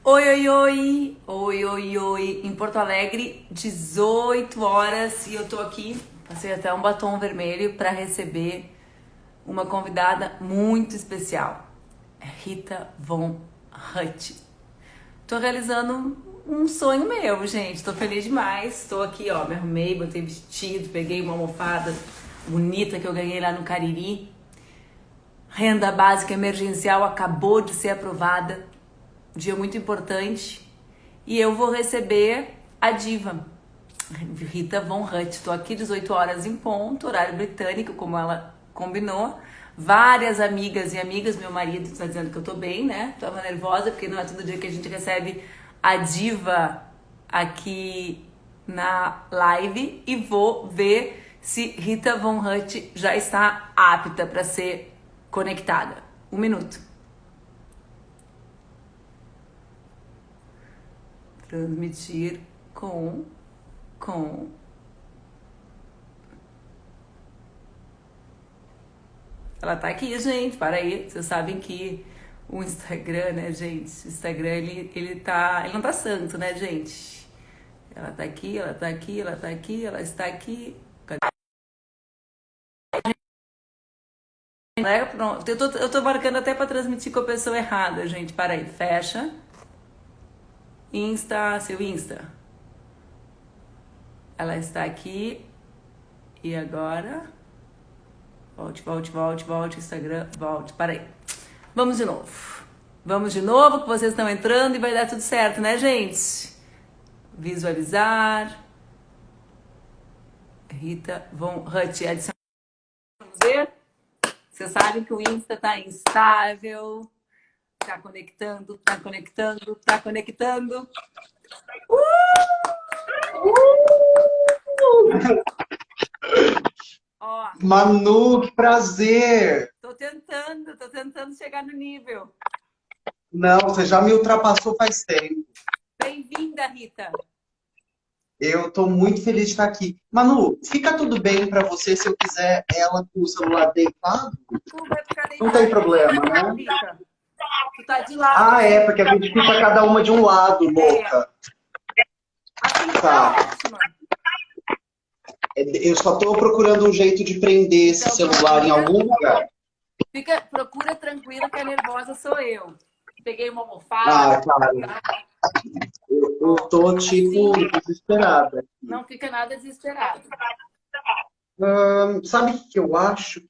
Oi, oi, oi, oi, oi, oi, em Porto Alegre, 18 horas e eu tô aqui, passei até um batom vermelho para receber uma convidada muito especial, Rita Von Hutt. Tô realizando um sonho meu, gente, tô feliz demais, tô aqui, ó, me arrumei, botei vestido, peguei uma almofada bonita que eu ganhei lá no Cariri. Renda básica emergencial acabou de ser aprovada, dia muito importante, e eu vou receber a diva Rita Von Hutt. Estou aqui 18 horas em ponto, horário britânico, como ela combinou. Várias amigas e amigas, meu marido está dizendo que eu tô bem, né? Tava nervosa porque não é todo dia que a gente recebe a diva aqui na live, e vou ver se Rita Von Hutt já está apta para ser conectada. Um minuto. Transmitir com. Ela tá aqui, gente. Para aí. Vocês sabem que o Instagram, né, gente? O Instagram, ele não tá santo, né, gente? Ela tá aqui, ela tá aqui, ela tá aqui, ela está aqui. Cadê? Pronto. Eu tô marcando até pra transmitir com a pessoa errada, gente. Para aí. Fecha. Insta, seu Insta. Ela está aqui. E agora? Volte, Instagram, volte. Para aí. Vamos de novo. Vamos de novo, que vocês estão entrando e vai dar tudo certo, né, gente? Visualizar. Rita Von Hutt. Adicionar. Vamos ver? Vocês sabem que o Insta tá instável. Tá conectando, tá conectando, tá conectando. Ó, Manu, que prazer! tô tentando chegar no nível. Não, você já me ultrapassou faz tempo. Bem-vinda, Rita. Eu estou muito feliz de estar aqui. Manu, fica tudo bem para você se eu quiser ela com o celular deitado? Tu vai ficar Não tem deitada problema, mesmo, né? Rita. Tu tá de lado, Ah, assim. é, porque a gente fica cada uma de um lado, É, louca. assim tá Tá. ótima. Eu só estou procurando um jeito de prender esse Então celular em algum lugar. procura tranquila que a nervosa sou eu. Peguei uma almofada, Ah, cara, tá? eu Ó, tô, assim, tipo, desesperada. não fica nada desesperado. Sabe o que eu acho?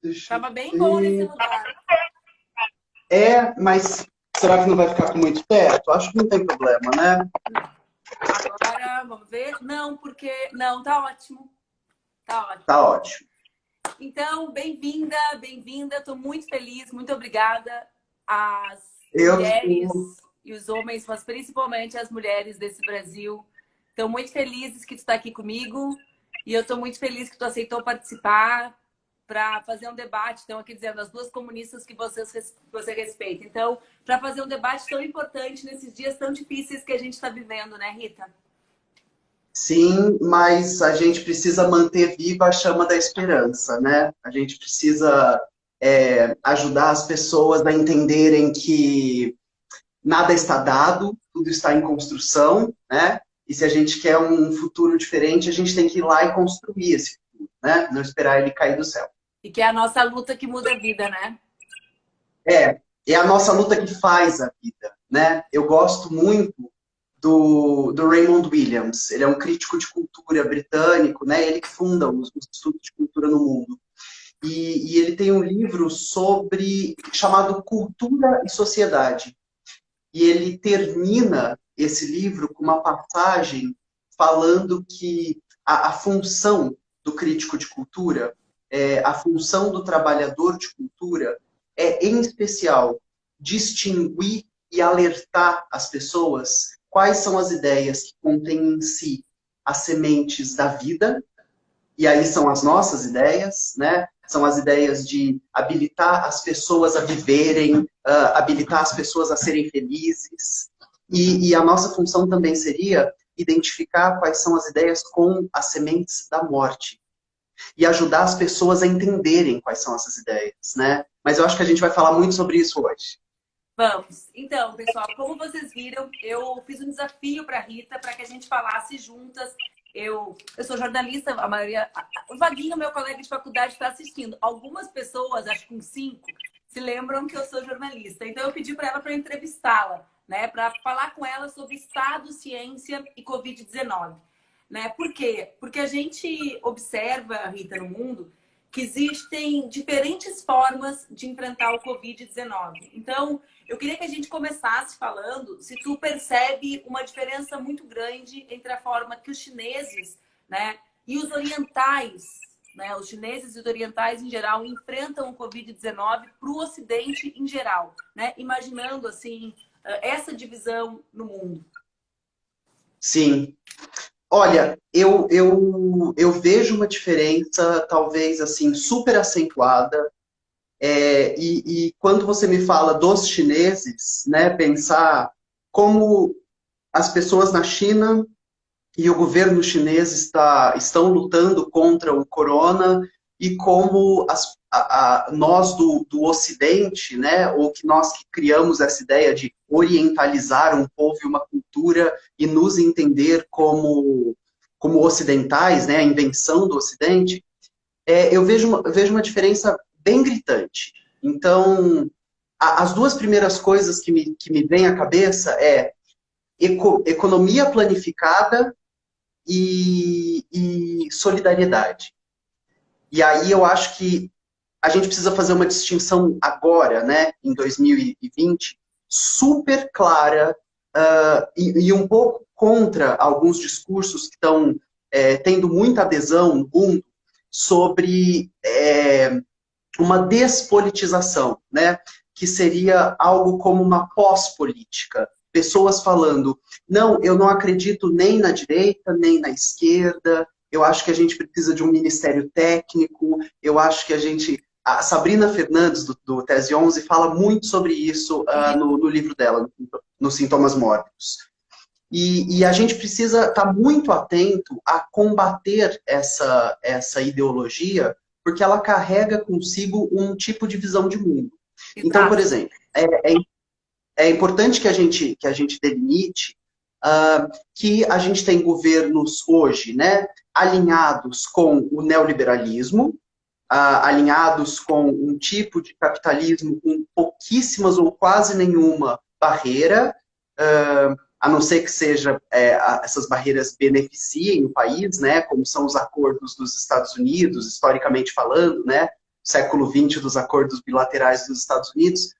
Deixa eu Tava bem bom nesse ver. lugar. Mas será que não vai ficar com muito teto? Acho que não tem problema, né? Agora, vamos ver. Não, porque... Não, tá ótimo. Tá ótimo. Tá ótimo. Então, bem-vinda, bem-vinda. Estou muito feliz, muito obrigada às Eu mulheres tô... e os homens, mas principalmente as mulheres desse Brasil. Estou muito feliz que tu está aqui comigo e eu estou muito feliz que tu aceitou participar para fazer um debate. Então, aqui dizendo, as duas comunistas que você respeita. Então, para fazer um debate tão importante nesses dias tão difíceis que a gente está vivendo, né, Rita? Sim, mas a gente precisa manter viva a chama da esperança, né? A gente precisa ajudar as pessoas a entenderem que nada está dado, tudo está em construção, né? E se a gente quer um futuro diferente, a gente tem que ir lá e construir esse futuro, né? Não esperar ele cair do céu. E que é a nossa luta que muda a vida, né? É a nossa luta que faz a vida, né? Eu gosto muito do Raymond Williams. Ele é um crítico de cultura britânico, né? Ele que funda os estudos de cultura no mundo. E ele tem um livro chamado Cultura e Sociedade. E ele termina esse livro com uma passagem falando que a função do crítico de cultura, a função do trabalhador de cultura é, em especial, distinguir e alertar as pessoas quais são as ideias que contêm em si as sementes da vida, e aí são as nossas ideias, né? São as ideias de habilitar as pessoas a viverem, habilitar as pessoas a serem felizes. E a nossa função também seria identificar quais são as ideias com as sementes da morte. E ajudar as pessoas a entenderem quais são essas ideias, né? Mas eu acho que a gente vai falar muito sobre isso hoje. Vamos. Então, pessoal, como vocês viram, eu fiz um desafio para a Rita para que a gente falasse juntas. Eu sou jornalista, a maioria. O Vaguinho, meu colega de faculdade, está assistindo. Algumas pessoas, acho que uns 5, se lembram que eu sou jornalista. Então, eu pedi para ela para entrevistá-la, né? Para falar com ela sobre Estado, ciência e Covid-19. Né? Por quê? Porque a gente observa, Rita, no mundo, que existem diferentes formas de enfrentar o Covid-19. Então, eu queria que a gente começasse falando se tu percebe uma diferença muito grande entre a forma que os chineses, né, e os orientais, né, os chineses e os orientais em geral enfrentam o Covid-19 para o Ocidente em geral, né, imaginando assim essa divisão no mundo. Sim. Olha, eu vejo uma diferença, talvez assim, super acentuada. E quando você me fala dos chineses, né, pensar como as pessoas na China e o governo chinês estão lutando contra o corona e como nós do Ocidente, né, ou que nós que criamos essa ideia de orientalizar um povo e uma cultura e nos entender como ocidentais, né, a invenção do Ocidente, vejo uma diferença bem gritante. Então, as duas primeiras coisas que me vêm à cabeça é economia planificada e solidariedade. E aí eu acho que a gente precisa fazer uma distinção agora, né, em 2020, super clara e um pouco contra alguns discursos que estão tendo muita adesão no mundo sobre uma despolitização, né, que seria algo como uma pós-política. Pessoas falando, não, eu não acredito nem na direita, nem na esquerda, eu acho que a gente precisa de um ministério técnico, eu acho que a Sabrina Fernandes, do Tese 11, fala muito sobre isso no livro dela, no Sintomas Mórbidos. E a gente precisa estar muito atento a combater essa ideologia, porque ela carrega consigo um tipo de visão de mundo. Então, por exemplo, é importante que a gente delimite que a gente tem governos hoje, né, alinhados com o neoliberalismo, alinhados com um tipo de capitalismo com pouquíssimas ou quase nenhuma barreira, a não ser que essas barreiras beneficiem o país, né, como são os acordos dos Estados Unidos, historicamente falando, né, século XX dos acordos bilaterais dos Estados Unidos.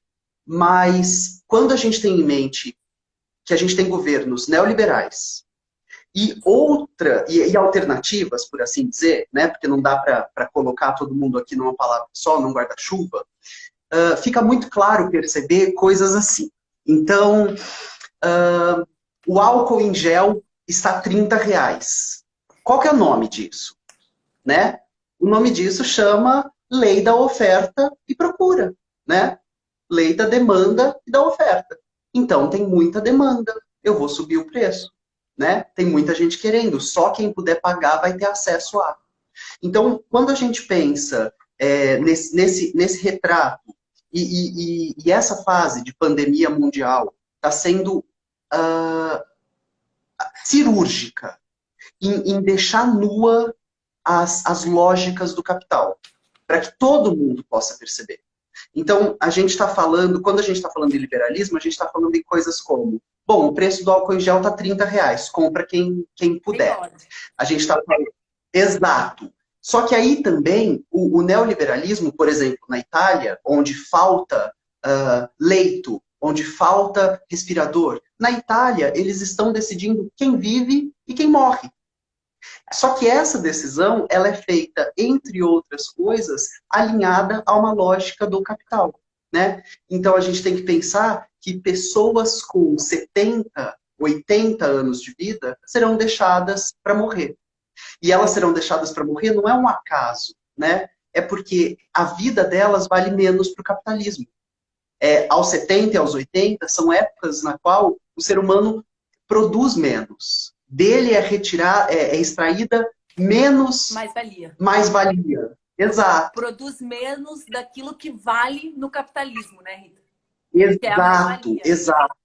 Mas quando a gente tem em mente que a gente tem governos neoliberais e alternativas, por assim dizer, né, porque não dá para colocar todo mundo aqui numa palavra só, num guarda-chuva, fica muito claro perceber coisas assim. Então, o álcool em gel está R$30. Qual que é o nome disso? Né? O nome disso chama lei da oferta e procura, né? Lei da demanda e da oferta. Então, tem muita demanda, eu vou subir o preço, né? Tem muita gente querendo, só quem puder pagar vai ter acesso a. Então, quando a gente pensa nesse retrato e essa fase de pandemia mundial está sendo cirúrgica em deixar nua as lógicas do capital, para que todo mundo possa perceber. Então, a gente está falando, quando a gente está falando de liberalismo, a gente está falando de coisas como, bom, o preço do álcool em gel está R$30, compra quem puder. A gente está falando, exato. Só que aí também, o neoliberalismo, por exemplo, na Itália, onde falta leito, onde falta respirador, na Itália, eles estão decidindo quem vive e quem morre. Só que essa decisão, ela é feita, entre outras coisas, alinhada a uma lógica do capital, né? Então, a gente tem que pensar que pessoas com 70, 80 anos de vida serão deixadas para morrer. E elas serão deixadas para morrer não é um acaso, né? É porque a vida delas vale menos para o capitalismo. Aos 70 e aos 80 são épocas na qual o ser humano produz menos. Dele é extraída menos mais-valia. Mais-valia. Exato. Produz menos daquilo que vale no capitalismo, né, Rita? que é a Exato, mais-valia. exato.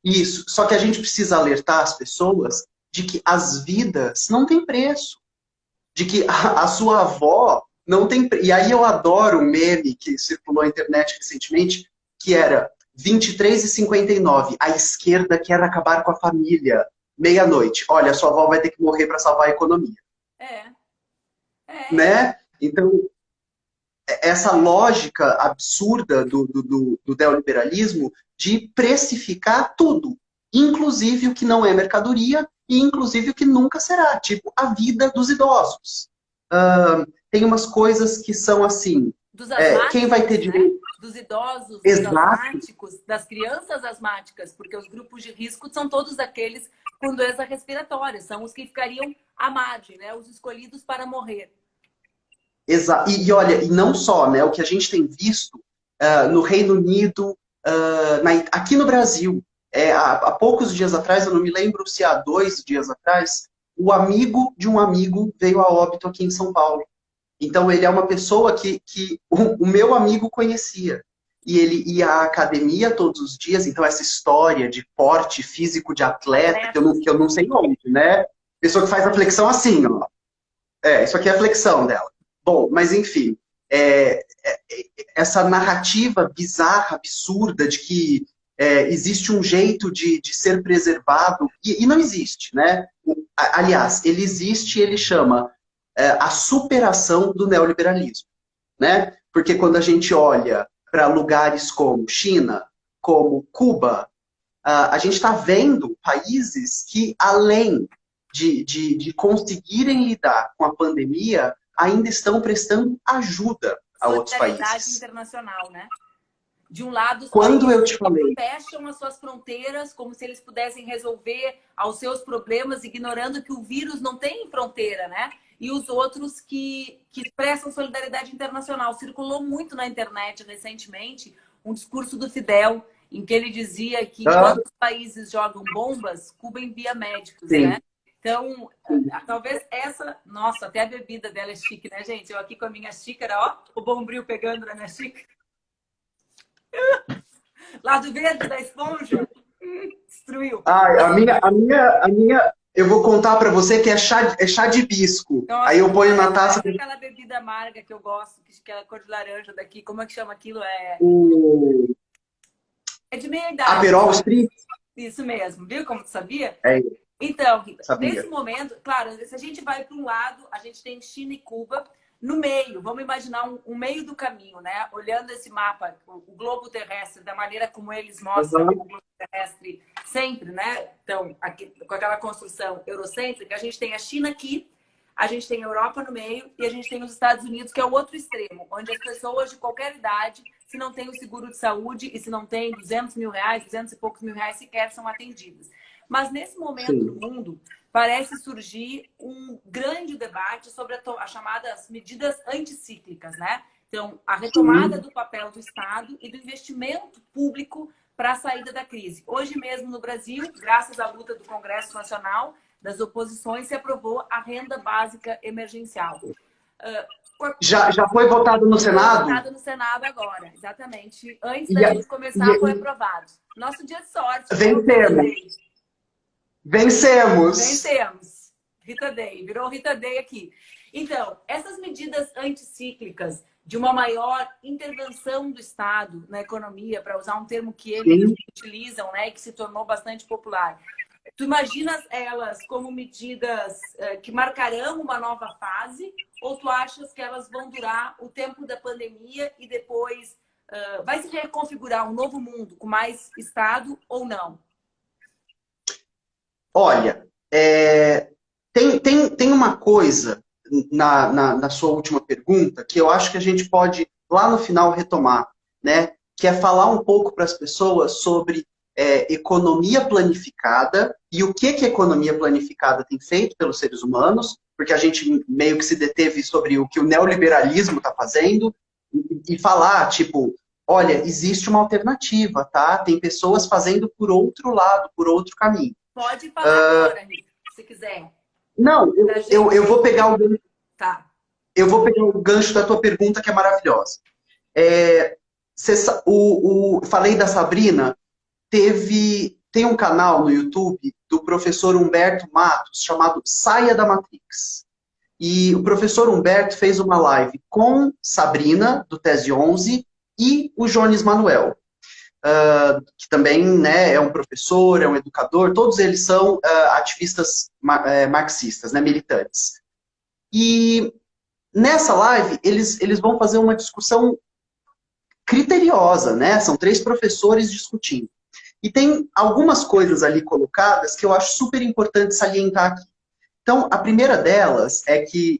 Isso. Só que a gente precisa alertar as pessoas de que as vidas não têm preço. De que a sua avó não tem. E aí eu adoro um meme que circulou na internet recentemente, que era 23h59, a esquerda quer acabar com a família. Meia-noite. Olha, sua avó vai ter que morrer para salvar a economia. É, é. Né? Então, essa lógica absurda do neoliberalismo de precificar tudo, inclusive o que não é mercadoria e inclusive o que nunca será, tipo a vida dos idosos. Tem umas coisas que são assim, Dos quem vai ter asmáticos, né? direito... Dos idosos, dos Exato, asmáticos, das crianças asmáticas, porque os grupos de risco são todos aqueles com doença respiratória, são os que ficariam à margem, né? Os escolhidos para morrer. e olha, e não só, né, o que a gente tem visto no Reino Unido, aqui no Brasil, há poucos dias atrás, eu não me lembro se há 2 dias atrás, o amigo de um amigo veio a óbito aqui em São Paulo. Então, ele é uma pessoa que o meu amigo conhecia. E ele ia à academia todos os dias, então essa história de porte físico de atleta, Atletas. que eu não sei onde, né? Pessoa que faz a flexão assim, ó. Isso aqui é a flexão dela. Bom, mas enfim, essa narrativa bizarra, absurda, de que existe um jeito de ser preservado, e não existe, né? Aliás, ele existe e ele chama a superação do neoliberalismo, né? Porque quando a gente olha para lugares como China, como Cuba, a gente está vendo países que, além de conseguirem lidar com a pandemia, ainda estão prestando ajuda a outros Solidariedade países. internacional, né? De um lado, os Quando eu países te falei, fecham as suas fronteiras como se eles pudessem resolver aos seus problemas, ignorando que o vírus não tem fronteira, né? E os outros que prestam solidariedade internacional. Circulou muito na internet recentemente um discurso do Fidel, em que ele dizia que enquanto os países jogam bombas, Cuba envia médicos, sim, né? Então, talvez essa... Nossa, até a bebida dela é chique, né, gente? Eu aqui com a minha xícara, ó, o bombril pegando na minha xícara. Lado verde da esponja, destruiu. eu vou contar para você que é chá de hibisco. Nossa, Aí eu ponho na taça aquela bebida amarga que eu gosto, que é a cor de laranja daqui. Como é que chama aquilo? o É de meia idade. Aperol Spritz. Isso mesmo, viu como tu sabia? É, Então, Rita, sabia. nesse momento, claro, se a gente vai para um lado, a gente tem China e Cuba. No meio, vamos imaginar um meio do caminho, né? Olhando esse mapa, o globo terrestre, da maneira como eles mostram o globo terrestre sempre, né? Então, aqui, com aquela construção eurocêntrica, a gente tem a China aqui, a gente tem a Europa no meio e a gente tem os Estados Unidos, que é o outro extremo, onde as pessoas de qualquer idade, se não tem o seguro de saúde e se não tem 200 mil reais, 200 e poucos mil reais sequer, são atendidas. Mas nesse momento no mundo, parece surgir um grande debate sobre as chamadas medidas anticíclicas, né? Então, a retomada do papel do Estado e do investimento público para a saída da crise. Hoje mesmo no Brasil, graças à luta do Congresso Nacional, das oposições, se aprovou a renda básica emergencial. Já foi votado no Senado? Foi votado no Senado agora, exatamente. Antes da gente começar, foi aprovado. Nosso dia de sorte. Vencemos. Vencemos! Vencemos. Rita Day, virou Rita Day aqui. Então, essas medidas anticíclicas de uma maior intervenção do Estado na economia, para usar um termo que eles utilizam, né, e que se tornou bastante popular. Tu imaginas elas como medidas que marcarão uma nova fase? Ou tu achas que elas vão durar o tempo da pandemia e depois vai se reconfigurar um novo mundo com mais Estado ou não? Olha, tem uma coisa na sua última pergunta que eu acho que a gente pode, lá no final, retomar, né? Que é falar um pouco para as pessoas sobre economia planificada e o que a economia planificada tem feito pelos seres humanos, porque a gente meio que se deteve sobre o que o neoliberalismo está fazendo, e falar, tipo, olha, existe uma alternativa, tá? Tem pessoas fazendo por outro lado, por outro caminho. Pode falar agora, Rita, se quiser. Não, eu vou pegar o Tá. eu vou pegar o gancho da tua pergunta, que é maravilhosa. Falei da Sabrina, tem um canal no YouTube do professor Humberto Matos chamado Saia da Matrix. E o professor Humberto fez uma live com Sabrina, do Tese 11, e o Jones Manuel, que também, né, é um professor, é um educador, todos eles são ativistas marxistas, né, militantes. E nessa live, eles vão fazer uma discussão criteriosa, né? São 3 professores discutindo. E tem algumas coisas ali colocadas que eu acho super importante salientar aqui. Então, a primeira delas é que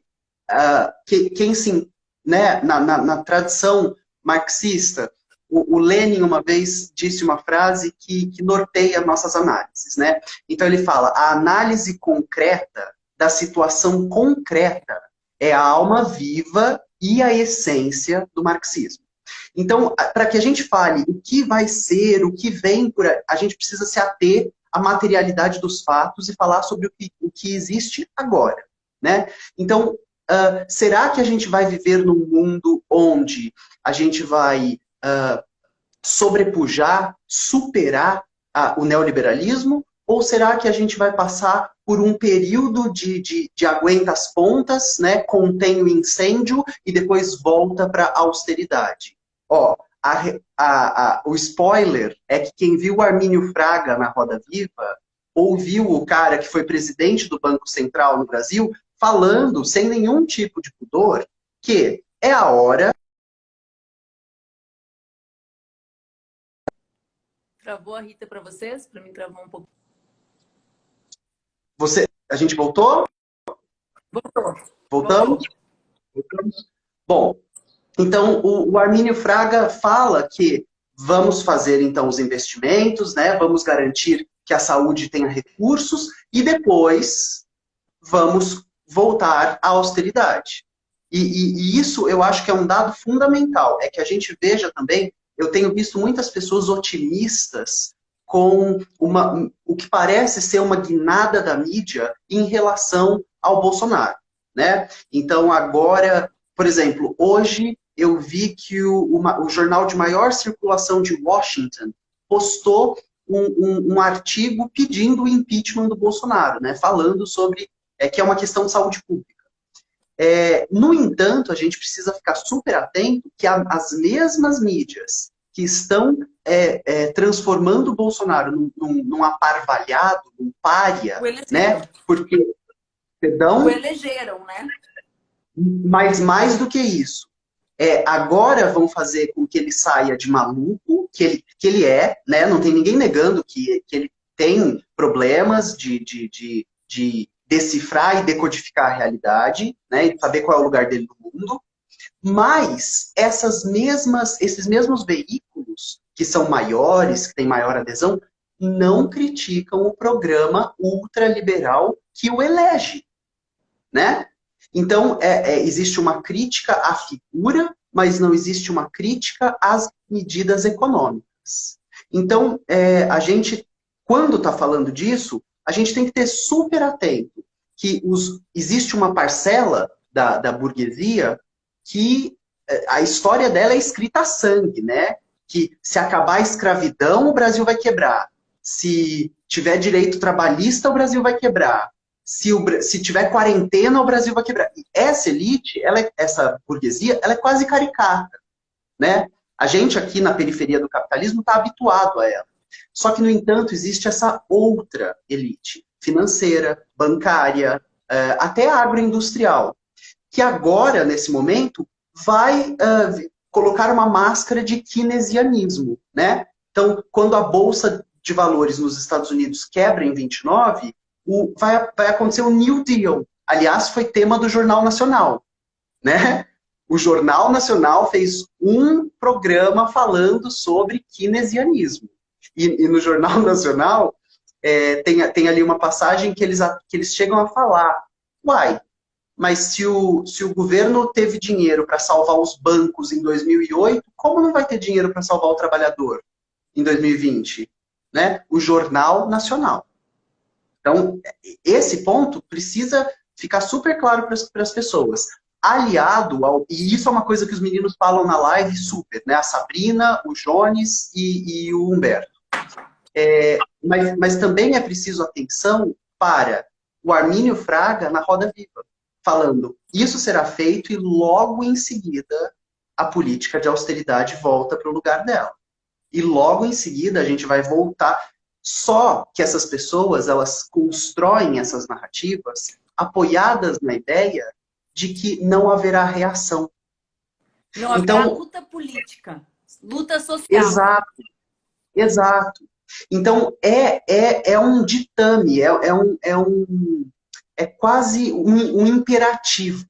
quem se, né, na tradição marxista, o Lenin uma vez disse uma frase que norteia nossas análises, né? Então ele fala, a análise concreta da situação concreta é a alma viva e a essência do marxismo. Então, para que a gente fale o que vai ser, o que vem por aí, a gente precisa se ater à materialidade dos fatos e falar sobre o que existe agora, né? Então, será que a gente vai viver num mundo onde a gente vai sobrepujar, superar o neoliberalismo? Ou será que a gente vai passar por um período de aguenta as pontas, né, contém o incêndio e depois volta para a austeridade? Ó, o spoiler é que quem viu o Armínio Fraga na Roda Viva ouviu o cara que foi presidente do Banco Central no Brasil falando, sem nenhum tipo de pudor, que é a hora... Travou a Rita para vocês? Para mim travou um pouco. A gente voltou? Voltou. Voltamos? Voltamos. Bom, então o Armínio Fraga fala que vamos fazer então os investimentos, né? Vamos garantir que a saúde tenha recursos e depois vamos voltar à austeridade. E isso eu acho que é um dado fundamental, é que a gente veja também, eu tenho visto muitas pessoas otimistas com o que parece ser uma guinada da mídia em relação ao Bolsonaro, né? Então agora, por exemplo, hoje eu vi que o jornal de maior circulação de Washington postou um artigo pedindo o impeachment do Bolsonaro, né? Falando sobre que é uma questão de saúde pública. No entanto, a gente precisa ficar super atento que as mesmas mídias que estão transformando o Bolsonaro num aparvalhado, num pária, né? Porque, perdão? O elegeram, né? Mas mais do que isso, agora vão fazer com que ele saia de maluco, que ele é, né? Não tem ninguém negando que ele tem problemas de decifrar e decodificar a realidade, né? E saber qual é o lugar dele no mundo. Mas esses mesmos veículos, que são maiores, que têm maior adesão, não criticam o programa ultraliberal que o elege, né? Então, existe uma crítica à figura, mas não existe uma crítica às medidas econômicas. Então, a gente, quando está falando disso, a gente tem que ter super atento que existe uma parcela da burguesia que a história dela é escrita a sangue, né? Que se acabar a escravidão, o Brasil vai quebrar. Se tiver direito trabalhista, o Brasil vai quebrar. Se tiver quarentena, o Brasil vai quebrar. E essa elite, essa burguesia, ela é quase caricata, né? A gente aqui na periferia do capitalismo está habituado a ela. Só que, no entanto, existe essa outra elite, financeira, bancária, até agroindustrial, que agora, nesse momento, vai colocar uma máscara de keynesianismo, né? Então, quando a Bolsa de Valores nos Estados Unidos quebra em 29, vai acontecer o New Deal. Aliás, foi tema do Jornal Nacional, né? O Jornal Nacional fez um programa falando sobre keynesianismo. E no Jornal Nacional tem ali uma passagem que eles chegam a falar, uai, mas se o governo teve dinheiro para salvar os bancos em 2008, como não vai ter dinheiro para salvar o trabalhador em 2020? Né? O Jornal Nacional. Então, esse ponto precisa ficar super claro para as pessoas. aliado ao... E isso é uma coisa que os meninos falam na live super, né? A Sabrina, o Jones e o Humberto. Mas também é preciso atenção para o Armínio Fraga na Roda Viva, falando, isso será feito e logo em seguida a política de austeridade volta para o lugar dela. E logo em seguida a gente vai voltar. Só que essas pessoas, elas constroem essas narrativas apoiadas na ideia de que não haverá reação. Não haverá Então, luta política, luta social. exato, exato. Então, é um ditame, é quase um imperativo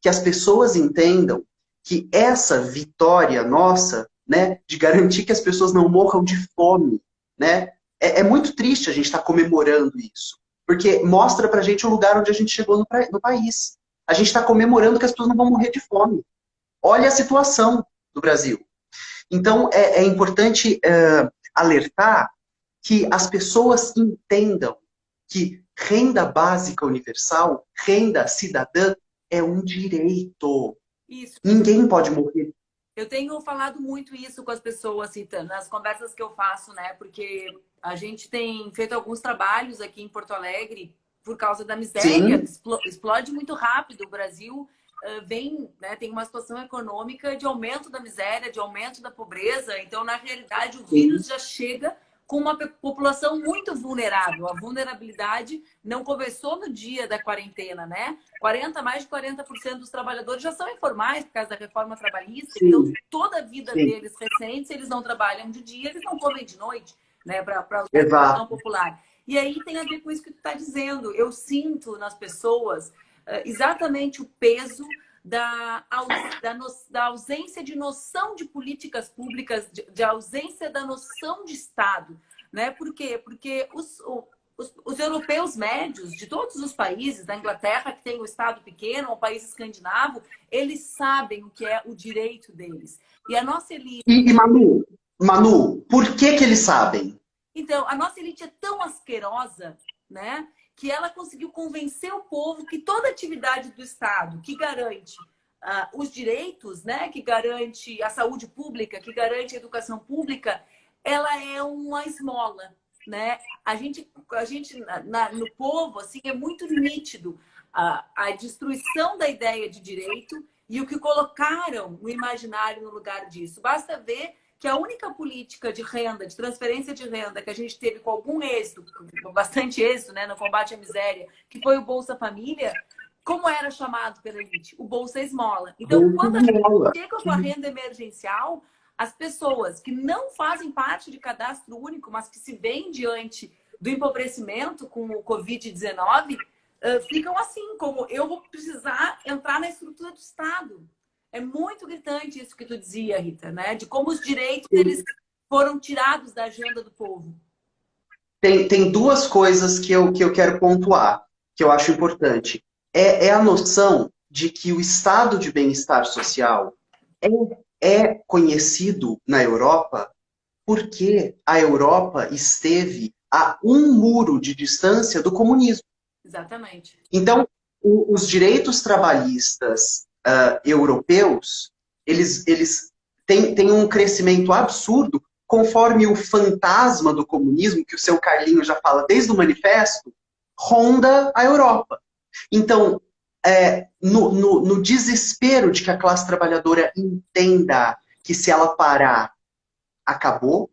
que as pessoas entendam que essa vitória nossa, né, de garantir que as pessoas não morram de fome, né, é muito triste a gente estar comemorando isso, porque mostra pra gente o lugar onde a gente chegou no país. A gente está comemorando que as pessoas não vão morrer de fome. Olha a situação do Brasil. Então, é importante alertar que as pessoas entendam que renda básica universal, renda cidadã, é um direito. Isso. Ninguém pode morrer. Eu tenho falado muito isso com as pessoas, Rita, nas conversas que eu faço, né? Porque a gente tem feito alguns trabalhos aqui em Porto Alegre por causa da miséria. Explode muito rápido. O Brasil né, tem uma situação econômica de aumento da miséria, de aumento da pobreza. Então, na realidade, o vírus já chega com uma população muito vulnerável. A vulnerabilidade não começou no dia da quarentena, né? Mais de 40% dos trabalhadores já são informais por causa da reforma trabalhista. Sim. Então, toda a vida deles recente, eles não trabalham de dia, eles não comem de noite, né? Para a população popular. E aí tem a ver com isso que tu está dizendo. Eu sinto nas pessoas exatamente o peso da ausência de noção de políticas públicas, de ausência da noção de Estado. Né? Por quê? Porque os europeus médios, de todos os países, da Inglaterra, que tem o Estado pequeno, o país escandinavo, eles sabem o que é o direito deles. E a nossa elite... E Manu, por que eles sabem? Então, a nossa elite é tão asquerosa, né? Que ela conseguiu convencer o povo que toda atividade do Estado que garante os direitos, né, que garante a saúde pública, que garante a educação pública, ela é uma esmola, né? A gente no povo, assim, é muito nítido a destruição da ideia de direito e o que colocaram no imaginário no lugar disso. Basta ver que a única política de renda, de transferência de renda que a gente teve com algum êxito, com bastante êxito, né, no combate à miséria, que foi o Bolsa Família, como era chamado pela elite? O Bolsa Esmola. Então, quando a gente chega com a renda emergencial, as pessoas que não fazem parte de cadastro único, mas que se veem diante do empobrecimento com o Covid-19, ficam assim, como eu vou precisar entrar na estrutura do Estado. É muito gritante isso que tu dizia, Rita, né? De como os direitos eles foram tirados da agenda do povo. Tem duas coisas que eu quero pontuar, que eu acho importante. É a noção de que o estado de bem-estar social é conhecido na Europa porque a Europa esteve a um muro de distância do comunismo. Exatamente. Então, os direitos trabalhistas europeus, eles têm um crescimento absurdo conforme o fantasma do comunismo, que o seu Carlinho já fala desde o manifesto, ronda a Europa. Então, no desespero de que a classe trabalhadora entenda que se ela parar, acabou,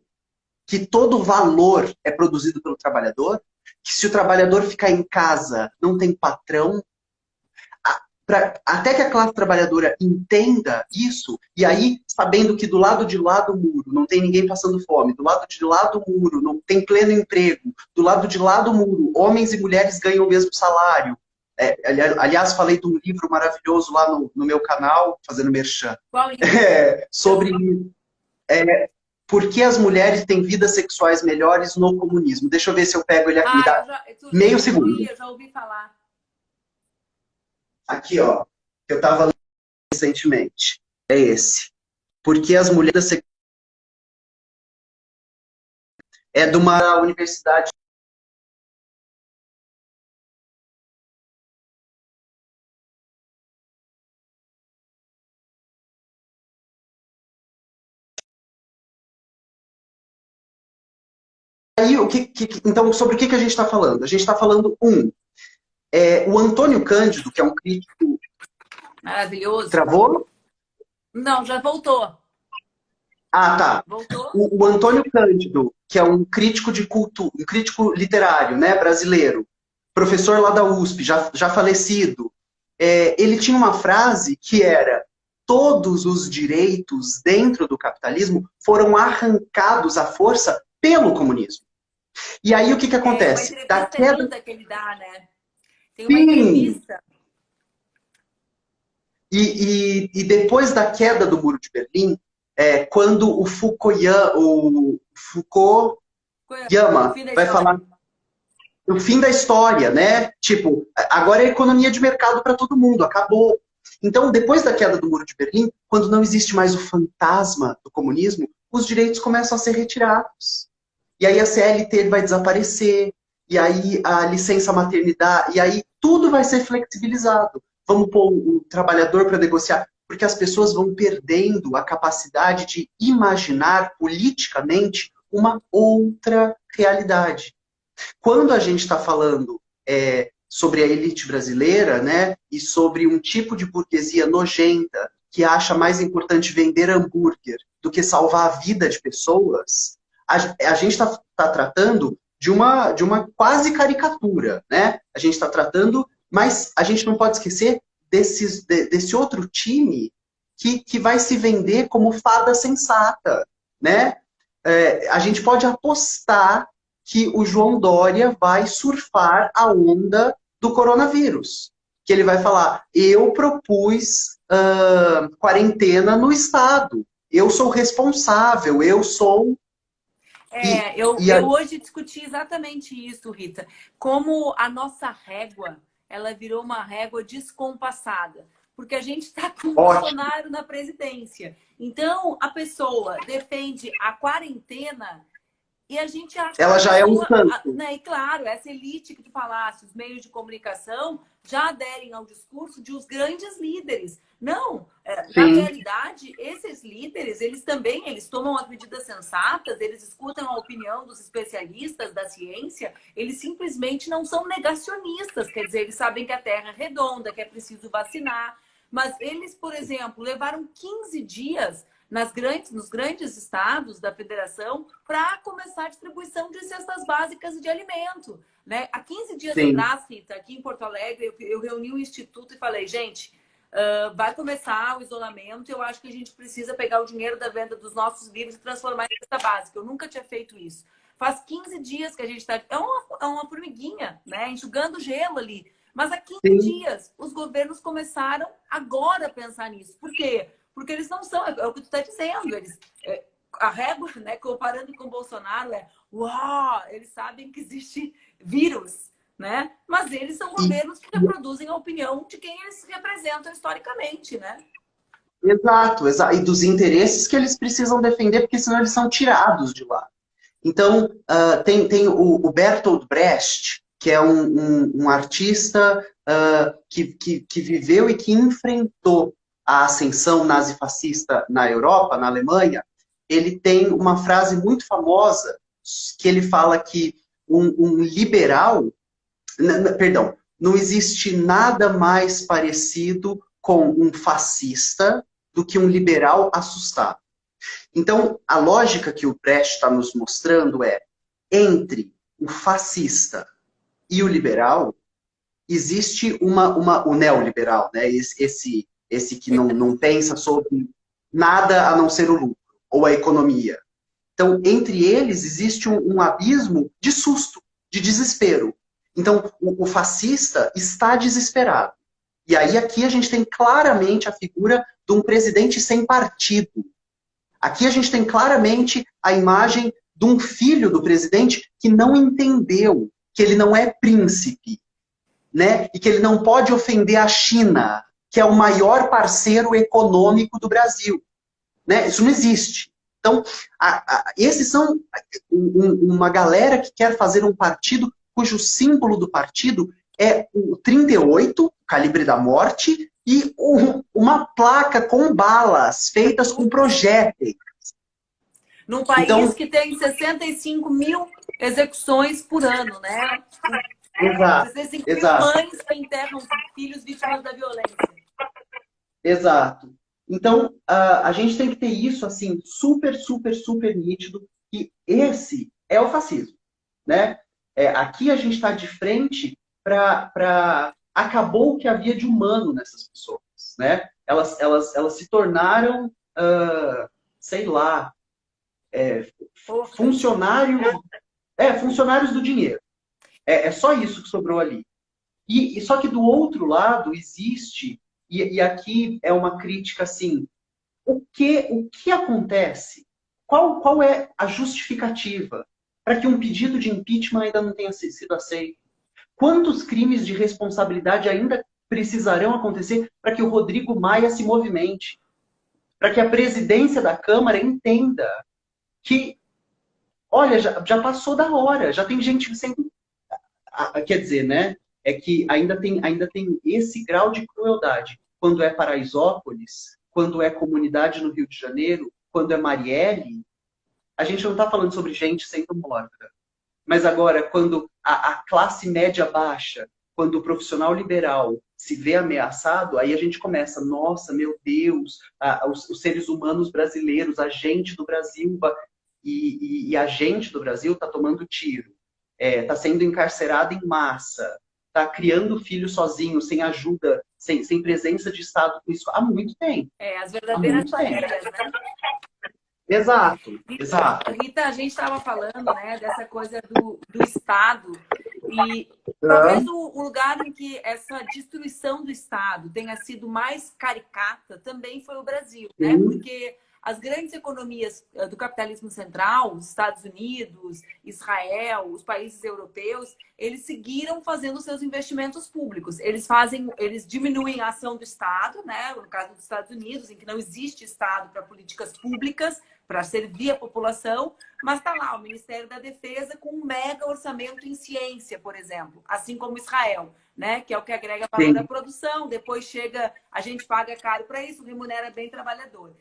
que todo valor é produzido pelo trabalhador, que se o trabalhador ficar em casa, não tem patrão, até que a classe trabalhadora entenda isso, e aí, sabendo que do lado de lá do muro não tem ninguém passando fome, do lado de lá do muro não tem pleno emprego, do lado de lá do muro, homens e mulheres ganham o mesmo salário. Aliás, falei de um livro maravilhoso lá no meu canal, fazendo merchan, sobre por que as mulheres têm vidas sexuais melhores no comunismo. Deixa eu ver se eu pego ele aqui. Me dá meio segundo. Eu já ouvi falar. Aqui, ó. Eu estava lendo recentemente. É esse. Por que as mulheres... É de uma universidade aí, então, sobre o que a gente está falando? A gente está falando, o Antônio Cândido, que é um crítico... Maravilhoso. Travou? Não, já voltou. Ah, tá. Voltou? O Antônio Cândido, que é um crítico de cultura, um crítico literário, né, brasileiro, professor lá da USP, já falecido, ele tinha uma frase que era: todos os direitos dentro do capitalismo foram arrancados à força pelo comunismo. E aí o que Uma acontece? Da entrevista queda... linda que ele dá, né? Tem uma Sim! entrevista. E depois da queda do Muro de Berlim, quando o Fukuyama O fim da vai falar história. o fim da história, né? Tipo, agora é economia de mercado para todo mundo, acabou. Então, depois da queda do Muro de Berlim, quando não existe mais o fantasma do comunismo, os direitos começam a ser retirados. E aí a CLT vai desaparecer, e aí a licença maternidade, e aí tudo vai ser flexibilizado. Vamos pôr o trabalhador para negociar, porque as pessoas vão perdendo a capacidade de imaginar politicamente uma outra realidade. Quando a gente está falando sobre a elite brasileira, né, e sobre um tipo de burguesia nojenta que acha mais importante vender hambúrguer do que salvar a vida de pessoas, a gente está tratando de uma quase caricatura, né? A gente está tratando, mas a gente não pode esquecer desse outro time que vai se vender como fada sensata, né? A gente pode apostar que o João Dória vai surfar a onda do coronavírus. Que ele vai falar: eu propus quarentena no Estado, eu sou responsável, eu sou... Eu hoje discuti exatamente isso, Rita. Como a nossa régua, ela virou uma régua descompassada. Porque a gente está com o Ótimo. Bolsonaro na presidência. Então, a pessoa defende a quarentena e a gente acha que Ela a já é um pessoa, santo. né? E claro, essa elite que tu falaste, os meios de comunicação já aderem ao discurso de os grandes líderes. Não, na Sim. realidade, esses líderes, eles tomam as medidas sensatas, eles escutam a opinião dos especialistas da ciência, eles simplesmente não são negacionistas, quer dizer, eles sabem que a Terra é redonda, que é preciso vacinar, mas eles, por exemplo, levaram 15 dias nos grandes estados da federação para começar a distribuição de cestas básicas de alimento. Né? Há 15 dias Sim. atrás, Rita, aqui em Porto Alegre, eu reuni o instituto e falei: gente, vai começar o isolamento, eu acho que a gente precisa pegar o dinheiro da venda dos nossos livros e transformar em cesta básica. Eu nunca tinha feito isso. Faz 15 dias que a gente está... É uma formiguinha, né? Enxugando gelo ali. Mas há 15 Sim. dias, os governos começaram agora a pensar nisso. Por quê? Porque eles não são, é o que tu está dizendo, a régua, né, comparando com o Bolsonaro, uau, eles sabem que existe vírus, né? Mas eles são governos que reproduzem a opinião de quem eles representam historicamente, né? Exato, exato. E dos interesses que eles precisam defender, porque senão eles são tirados de lá. Então, tem o Bertolt Brecht, que é um artista que viveu e que enfrentou a ascensão nazifascista na Europa, na Alemanha. Ele tem uma frase muito famosa que ele fala que um liberal... Perdão, não existe nada mais parecido com um fascista do que um liberal assustado. Então, a lógica que o Brecht está nos mostrando é: entre o fascista e o liberal, existe o neoliberal, né? Esse que não pensa sobre nada a não ser o lucro, ou a economia. Então, entre eles, existe um abismo de susto, de desespero. Então, o fascista está desesperado. E aí, aqui a gente tem claramente a figura de um presidente sem partido. Aqui a gente tem claramente a imagem de um filho do presidente que não entendeu que ele não é príncipe, né? E que ele não pode ofender a China, que é o maior parceiro econômico do Brasil. Né? Isso não existe. Então, esses são uma galera que quer fazer um partido cujo símbolo do partido é o 38, calibre da morte, e uma placa com balas feitas com projéteis. Num país Então, que tem 65 mil execuções por ano, né? Exato, 65 mil exato, mães que enterram filhos vítimas da violência. exato. Então, a gente tem que ter isso, assim, super, super, super nítido, que esse é o fascismo, né? Aqui a gente está de frente para... Acabou o que havia de humano nessas pessoas, né? Elas se tornaram, sei lá, Porcas. funcionários, funcionários do dinheiro. É só isso que sobrou ali. E só que do outro lado existe, e aqui é uma crítica assim, o que acontece? Qual é a justificativa para que um pedido de impeachment ainda não tenha sido aceito? Quantos crimes de responsabilidade ainda precisarão acontecer para que o Rodrigo Maia se movimente? Para que a presidência da Câmara entenda que, olha, já passou da hora, já tem gente sendo. Quer dizer, né? É que ainda tem esse grau de crueldade. Quando é Paraisópolis, quando é comunidade no Rio de Janeiro, quando é Marielle, a gente não está falando sobre gente sendo morta. Mas agora, quando a classe média baixa, quando o profissional liberal se vê ameaçado, aí a gente começa, nossa, meu Deus, os seres humanos brasileiros, a gente do Brasil, e a gente do Brasil está tomando tiro, está sendo encarcerado em massa, está criando filho sozinho, sem ajuda, sem presença de Estado com isso há muito tempo. As Há verdadeiras muito tempo. famílias, né? Exato, exato. Rita, a gente estava falando, né, dessa coisa do Estado e talvez Hã? o lugar em que essa destruição do Estado tenha sido mais caricata também foi o Brasil, né? Sim, Porque as grandes economias do capitalismo central, os Estados Unidos, Israel, os países europeus, eles seguiram fazendo seus investimentos públicos. Eles diminuem a ação do Estado, né? No caso dos Estados Unidos, em que não existe Estado para políticas públicas, para servir a população, mas está lá o Ministério da Defesa com um mega orçamento em ciência, por exemplo, assim como Israel, né? Que é o que agrega valor à sim. produção, depois chega, a gente paga caro para isso, remunera bem trabalhador.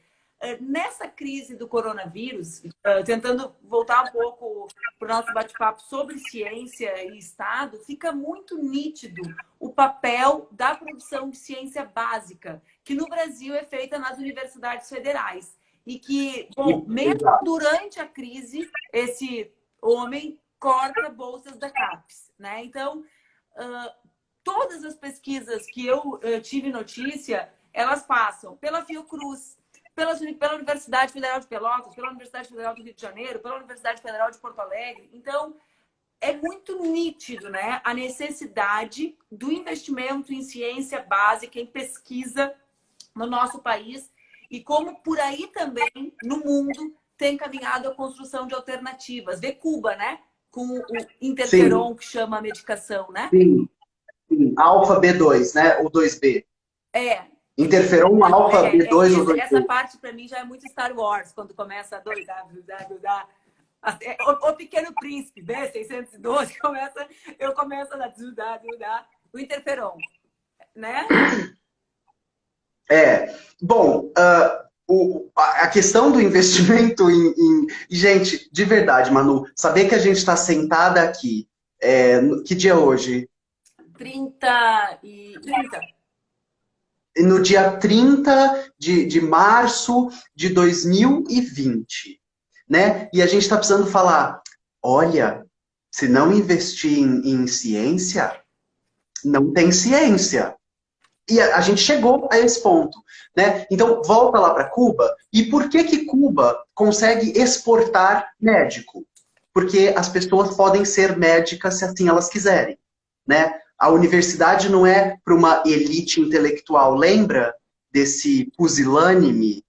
Nessa crise do coronavírus, tentando voltar um pouco para o nosso bate-papo sobre ciência e Estado, fica muito nítido o papel da produção de ciência básica, que no Brasil é feita nas universidades federais. E que, bom, mesmo Exato. durante a crise, esse homem corta bolsas da CAPES, né? Então, todas as pesquisas que eu tive notícia, elas passam pela Fiocruz, pela Universidade Federal de Pelotas, pela Universidade Federal do Rio de Janeiro, pela Universidade Federal de Porto Alegre. Então, é muito nítido, né, a necessidade do investimento em ciência básica, em pesquisa no nosso país e como por aí também, no mundo, tem caminhado a construção de alternativas. Vê Cuba, né? Com o Sim, interferon, que chama a medicação, né? sim, sim. Alfa B2, né? Ou 2B. É, Interferon alfa B2 ou essa 2B. parte para mim já é muito Star Wars, quando começa a doidar. O Pequeno Príncipe, B612, eu começo a dar o interferon, né? Bom, a questão do investimento Gente, de verdade, Manu, saber que a gente está sentada aqui, que dia é hoje? 30. No dia 30 de março de 2020, né? E a gente está precisando falar, olha, se não investir em ciência, não tem ciência. E a gente chegou a esse ponto, né? Então, volta lá para Cuba. E por que que Cuba consegue exportar médico? Porque as pessoas podem ser médicas se assim elas quiserem, né? A universidade não é para uma elite intelectual. Lembra desse pusilânime,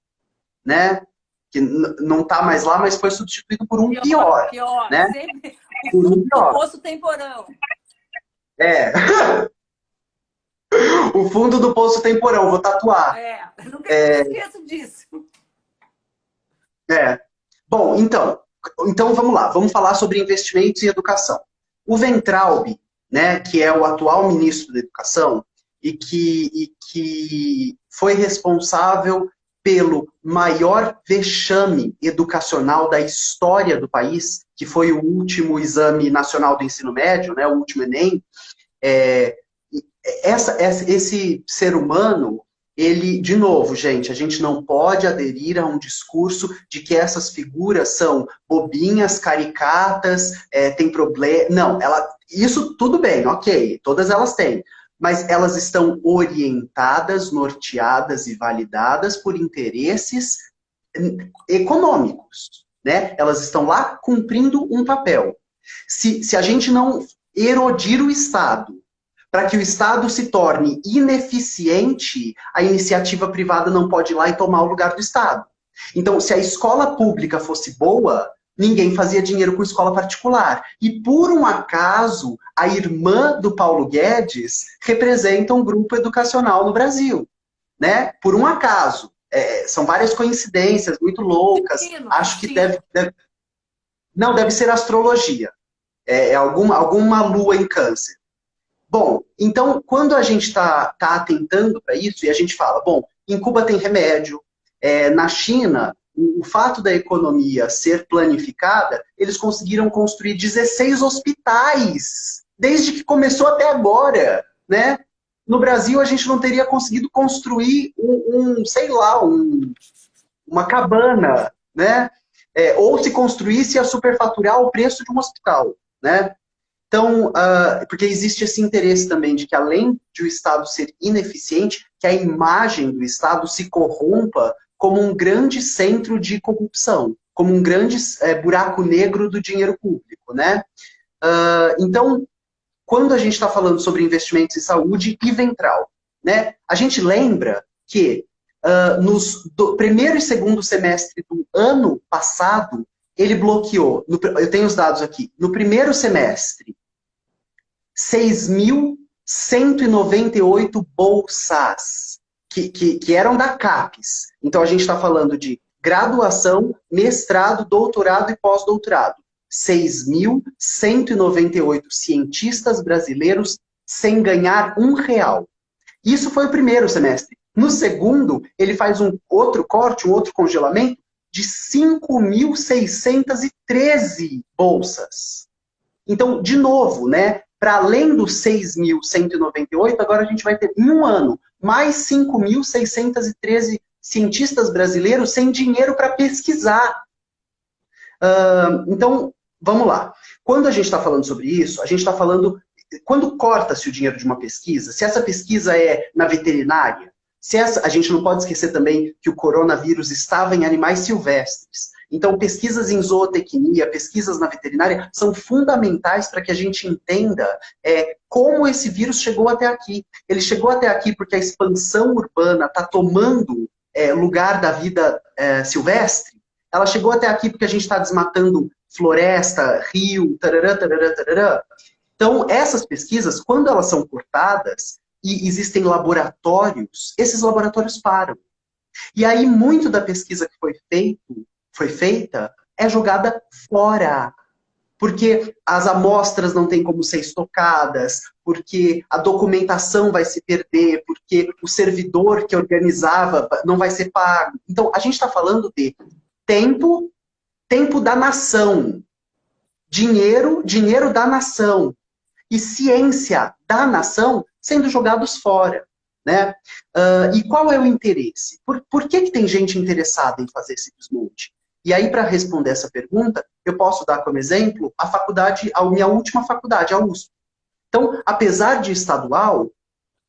né? Que não está mais lá, mas foi substituído por um pior, Pior. né? Sempre o Por fundo um do pior. poço tem porão. É. O fundo do poço tem porão, vou tatuar. Nunca esqueço disso. É. Bom, então vamos lá, vamos falar sobre investimentos em educação. O Weintraub, né, que é o atual ministro da Educação e que foi responsável pelo maior vexame educacional da história do país, que foi o último exame nacional do ensino médio, né, o último Enem. Esse ser humano, ele, de novo, gente, a gente não pode aderir a um discurso de que essas figuras são bobinhas, caricatas, tem problema. Não, isso tudo bem, ok, todas elas têm. Mas elas estão orientadas, norteadas e validadas por interesses econômicos, né? Elas estão lá cumprindo um papel. Se a gente não erodir o Estado para que o Estado se torne ineficiente, a iniciativa privada não pode ir lá e tomar o lugar do Estado. Então, se a escola pública fosse boa, ninguém fazia dinheiro com escola particular. E, por um acaso, a irmã do Paulo Guedes representa um grupo educacional no Brasil. Né? Por um acaso. São várias coincidências muito loucas. Acho que não, deve ser astrologia. Alguma lua em Câncer. Bom, então, quando a gente está atentando para isso, e a gente fala, bom, em Cuba tem remédio, na China, o fato da economia ser planificada, eles conseguiram construir 16 hospitais, desde que começou até agora, né? No Brasil, a gente não teria conseguido construir sei lá, uma cabana, né? Ou se construísse, ia superfaturar o preço de um hospital, né? Então, porque existe esse interesse também de que, além de o Estado ser ineficiente, que a imagem do Estado se corrompa como um grande centro de corrupção, como um grande buraco negro do dinheiro público, né? Então, quando a gente está falando sobre investimentos em saúde e ventral, né? A gente lembra que no primeiro e segundo semestre do ano passado, ele bloqueou, eu tenho os dados aqui, no primeiro semestre, 6.198 bolsas que eram da CAPES. Então, a gente está falando de graduação, mestrado, doutorado e pós-doutorado. 6.198 cientistas brasileiros sem ganhar R$1. Isso foi o primeiro semestre. No segundo, ele faz um outro corte, um outro congelamento de 5.613 bolsas. Então, de novo, né? Para além dos 6.198, agora a gente vai ter, em um ano, mais 5.613 cientistas brasileiros sem dinheiro para pesquisar. Então, vamos lá. Quando a gente está falando sobre isso, a gente está falando... Quando corta-se o dinheiro de uma pesquisa, se essa pesquisa é na veterinária, a gente não pode esquecer também que o coronavírus estava em animais silvestres. Então, pesquisas em zootecnia, pesquisas na veterinária, são fundamentais para que a gente entenda como esse vírus chegou até aqui. Ele chegou até aqui porque a expansão urbana está tomando lugar da vida silvestre. Ela chegou até aqui porque a gente está desmatando floresta, rio, tarará, tarará, tarará. Então, essas pesquisas, quando elas são cortadas e existem laboratórios, esses laboratórios param. E aí, muito da pesquisa que foi feita é jogada fora. Porque as amostras não têm como ser estocadas, porque a documentação vai se perder, porque o servidor que organizava não vai ser pago. Então, a gente está falando de tempo da nação, dinheiro da nação e ciência da nação sendo jogados fora. Né? E qual é o interesse? Por que tem gente interessada em fazer esse desmonte? E aí, para responder essa pergunta, eu posso dar como exemplo a minha última faculdade, a USP. Então, apesar de estadual,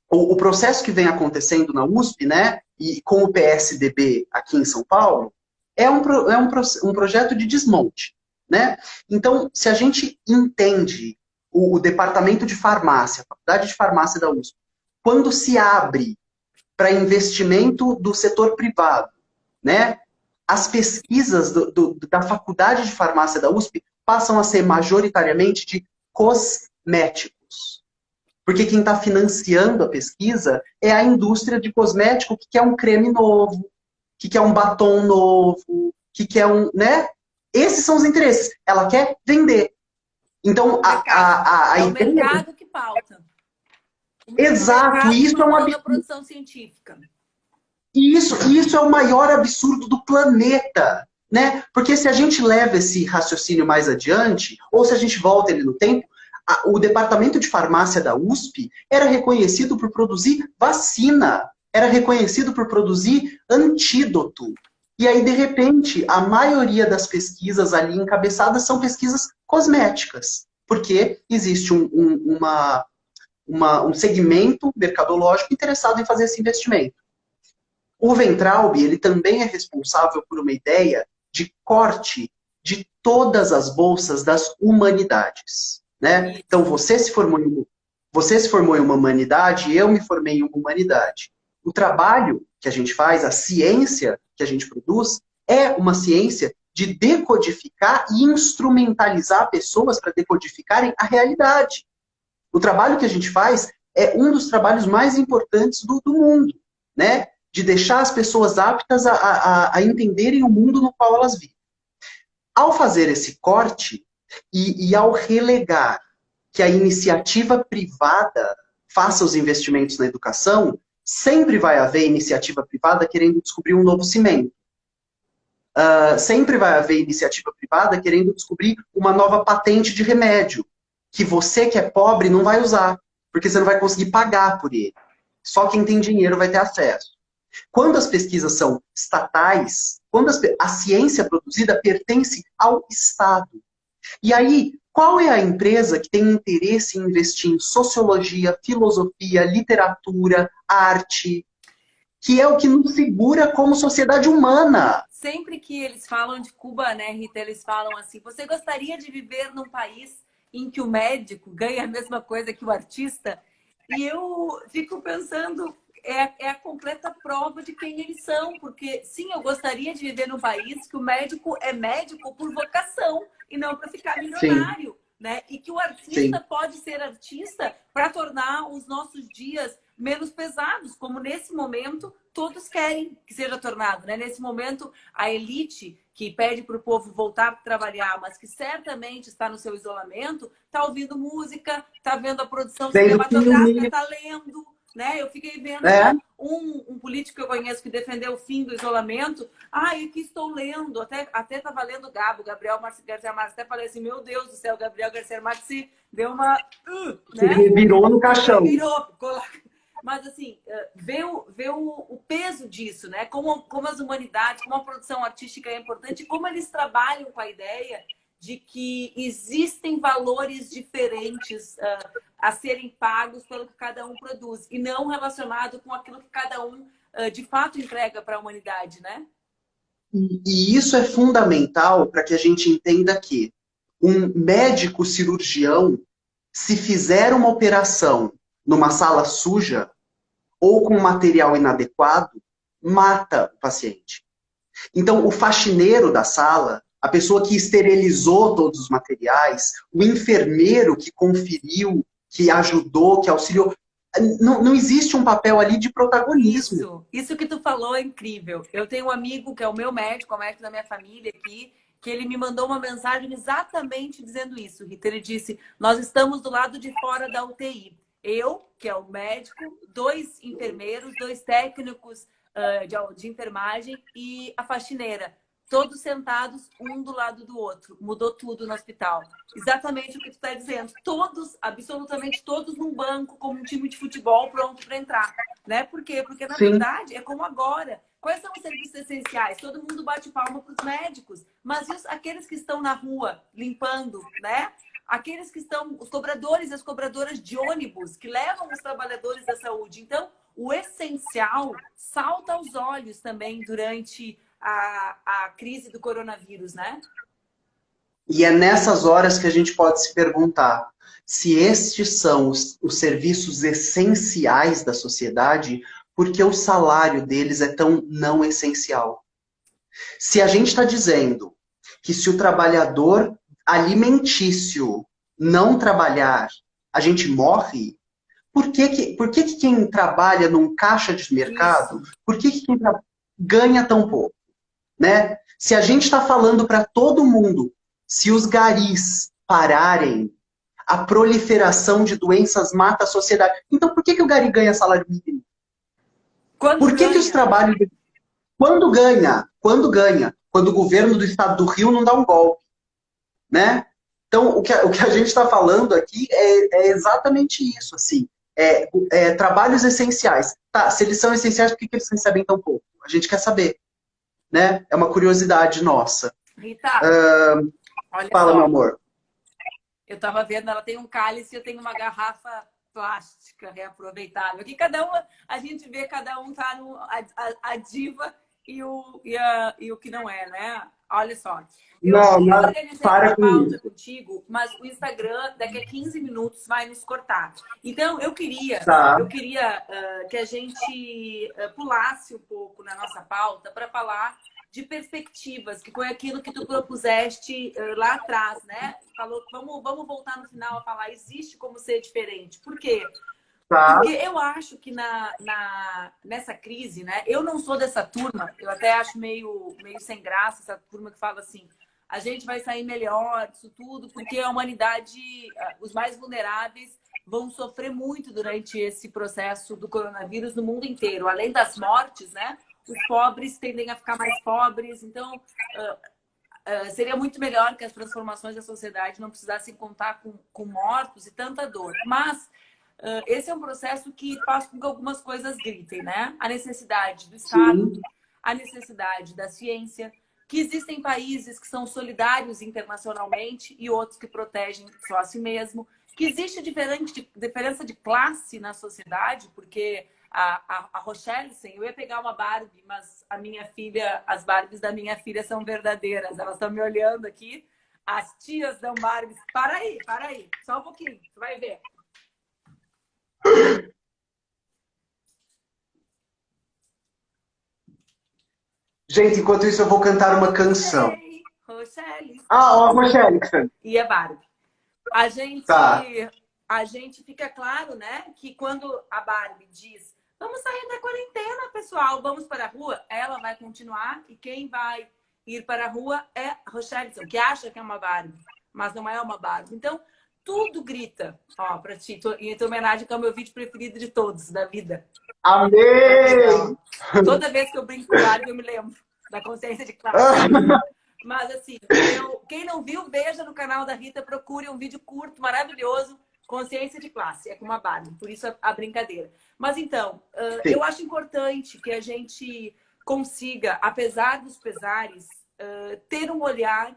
o processo que vem acontecendo na USP, né, e com o PSDB aqui em São Paulo, é um projeto de desmonte. Né? Então, se a gente entende o departamento de farmácia, a faculdade de farmácia da USP, quando se abre para investimento do setor privado, né? As pesquisas da Faculdade de Farmácia da USP passam a ser majoritariamente de cosméticos. Porque quem está financiando a pesquisa é a indústria de cosmético que quer um creme novo, que quer um batom novo, que quer um... né? Esses são os interesses. Ela quer vender. Então, é o mercado que pauta. Exato, isso é um absurdo. Produção científica. E isso é o maior absurdo do planeta, né? Porque se a gente leva esse raciocínio mais adiante, ou se a gente volta ele no tempo, o departamento de farmácia da USP era reconhecido por produzir vacina, era reconhecido por produzir antídoto. E aí, de repente, a maioria das pesquisas ali encabeçadas são pesquisas cosméticas, porque existe um segmento mercadológico interessado em fazer esse investimento. O Weintraub, ele também é responsável por uma ideia de corte de todas as bolsas das humanidades, né? Então, você se formou em uma humanidade, eu me formei em uma humanidade. O trabalho que a gente faz, a ciência que a gente produz, é uma ciência de decodificar e instrumentalizar pessoas para decodificarem a realidade. O trabalho que a gente faz é um dos trabalhos mais importantes do mundo, né? De deixar as pessoas aptas a entenderem o mundo no qual elas vivem. Ao fazer esse corte e ao relegar que a iniciativa privada faça os investimentos na educação, sempre vai haver iniciativa privada querendo descobrir um novo cimento. Sempre vai haver iniciativa privada querendo descobrir uma nova patente de remédio, que você que é pobre não vai usar, porque você não vai conseguir pagar por ele. Só quem tem dinheiro vai ter acesso. Quando as pesquisas são estatais, quando a ciência produzida pertence ao Estado. E aí, qual é a empresa que tem interesse em investir em sociologia, filosofia, literatura, arte, que é o que nos segura como sociedade humana? Sempre que eles falam de Cuba, né, Rita, eles falam assim, você gostaria de viver num país em que o médico ganha a mesma coisa que o artista? E eu fico pensando, é a completa prova de quem eles são, porque sim, eu gostaria de viver num país que o médico é médico por vocação e não para ficar milionário, sim, né? E que o artista, sim, pode ser artista para tornar os nossos dias menos pesados, como nesse momento todos querem que seja tornado, né? Nesse momento, a elite que pede para o povo voltar para trabalhar, mas que certamente está no seu isolamento, está ouvindo música, está vendo a produção cinematográfica, está lendo, né? Eu fiquei vendo um político que eu conheço que defendeu o fim do isolamento. Eu aqui estou lendo, até estava lendo o Gabriel Garcia Marques, até falei assim, meu Deus do céu, Gabriel Garcia Marques se deu uma... né? Virou no caixão. Virou, mas, assim, ver o peso disso, né? Como as humanidades, como a produção artística é importante, como eles trabalham com a ideia de que existem valores diferentes a serem pagos pelo que cada um produz, e não relacionado com aquilo que cada um, de fato, entrega para a humanidade, né? E isso é fundamental para que a gente entenda que um médico cirurgião, se fizer uma operação numa sala suja, ou com material inadequado, mata o paciente. Então, o faxineiro da sala, a pessoa que esterilizou todos os materiais, o enfermeiro que conferiu, que ajudou, que auxiliou, não existe um papel ali de protagonismo. Isso que tu falou é incrível. Eu tenho um amigo que é o meu médico, o médico da minha família aqui, que ele me mandou uma mensagem exatamente dizendo isso, Rita. Ele disse, nós estamos do lado de fora da UTI. Eu, que é o médico, 2 enfermeiros, 2 técnicos de enfermagem e a faxineira. Todos sentados, um do lado do outro. Mudou tudo no hospital. Exatamente o que tu está dizendo. Todos, absolutamente todos num banco, como um time de futebol pronto para entrar. Né? Por quê? Porque, na verdade, é como agora. Quais são os serviços essenciais? Todo mundo bate palma para os médicos. Mas aqueles que estão na rua, limpando, né? Aqueles que estão, os cobradores e as cobradoras de ônibus, que levam os trabalhadores da saúde. Então, o essencial salta aos olhos também durante a crise do coronavírus, né? E é nessas horas que a gente pode se perguntar se estes são os serviços essenciais da sociedade, porque o salário deles é tão não essencial. Se a gente está dizendo que se o trabalhador alimentício não trabalhar, a gente morre, por que quem trabalha num caixa de mercado, por que quem ganha tão pouco? Né? Se a gente está falando para todo mundo, se os garis pararem, a proliferação de doenças mata a sociedade. Então por que o gari ganha salário mínimo? Quando Por que que os ganha? trabalhos... Quando ganha? Quando ganha? Quando o governo do estado do Rio não dá um golpe, né? Então, o que a gente está falando aqui é exatamente isso, assim. Trabalhos essenciais. Tá, se eles são essenciais, por que que eles recebem tão pouco? A gente quer saber, né? É uma curiosidade nossa. Rita, olha Fala, meu só. amor. Eu estava vendo, ela tem um cálice e eu tenho uma garrafa plástica reaproveitável. Aqui cada um, a gente vê cada um tá no a diva e o que não é, né? Olha só. Não, Eu não, organizei para uma com pauta isso. contigo, mas o Instagram daqui a 15 minutos vai nos cortar. Então Tá, eu queria que a gente pulasse um pouco na nossa pauta para falar de perspectivas, que foi aquilo que tu propuseste lá atrás, né? Falou, vamos voltar no final a falar, existe como ser diferente. Por quê? tá. Porque eu acho que nessa crise, né? Eu não sou dessa turma, eu até acho meio sem graça essa turma que fala assim, a gente vai sair melhor disso tudo, porque a humanidade, os mais vulneráveis, vão sofrer muito durante esse processo do coronavírus no mundo inteiro. Além das mortes, né? Os pobres tendem a ficar mais pobres, então seria muito melhor que as transformações da sociedade não precisassem contar com mortos e tanta dor. Mas esse é um processo que faz com que algumas coisas gritem, né? A necessidade do Estado, Sim, a necessidade da ciência, que existem países que são solidários internacionalmente e outros que protegem só a si mesmo, que existe diferença de classe na sociedade, porque a Rochelle, sim, eu ia pegar uma Barbie, mas a minha filha, as Barbies da minha filha são verdadeiras. Elas estão me olhando aqui. As tias dão Barbies. Para aí. Só um pouquinho, tu vai ver. gente, enquanto isso eu vou cantar uma canção. Rochelle. Ah, ó, Rochelle. E a Barbie. A Tá. gente, a gente fica claro, né, que quando a Barbie diz vamos sair da quarentena, pessoal, vamos para a rua, ela vai continuar e quem vai ir para a rua é a Rochelle, que acha que é uma Barbie, mas não é uma Barbie. Então, tudo grita, ó, para ti, em tua homenagem, que é o meu vídeo preferido de todos, da vida. Amém! Toda vez que eu brinco com Barbie, eu me lembro da consciência de classe. Mas assim, quem não viu, veja no canal da Rita, procure um vídeo curto, maravilhoso, Consciência de Classe. É com uma Barbie, por isso a brincadeira. Mas então, Sim. eu acho importante que a gente consiga, apesar dos pesares, ter um olhar,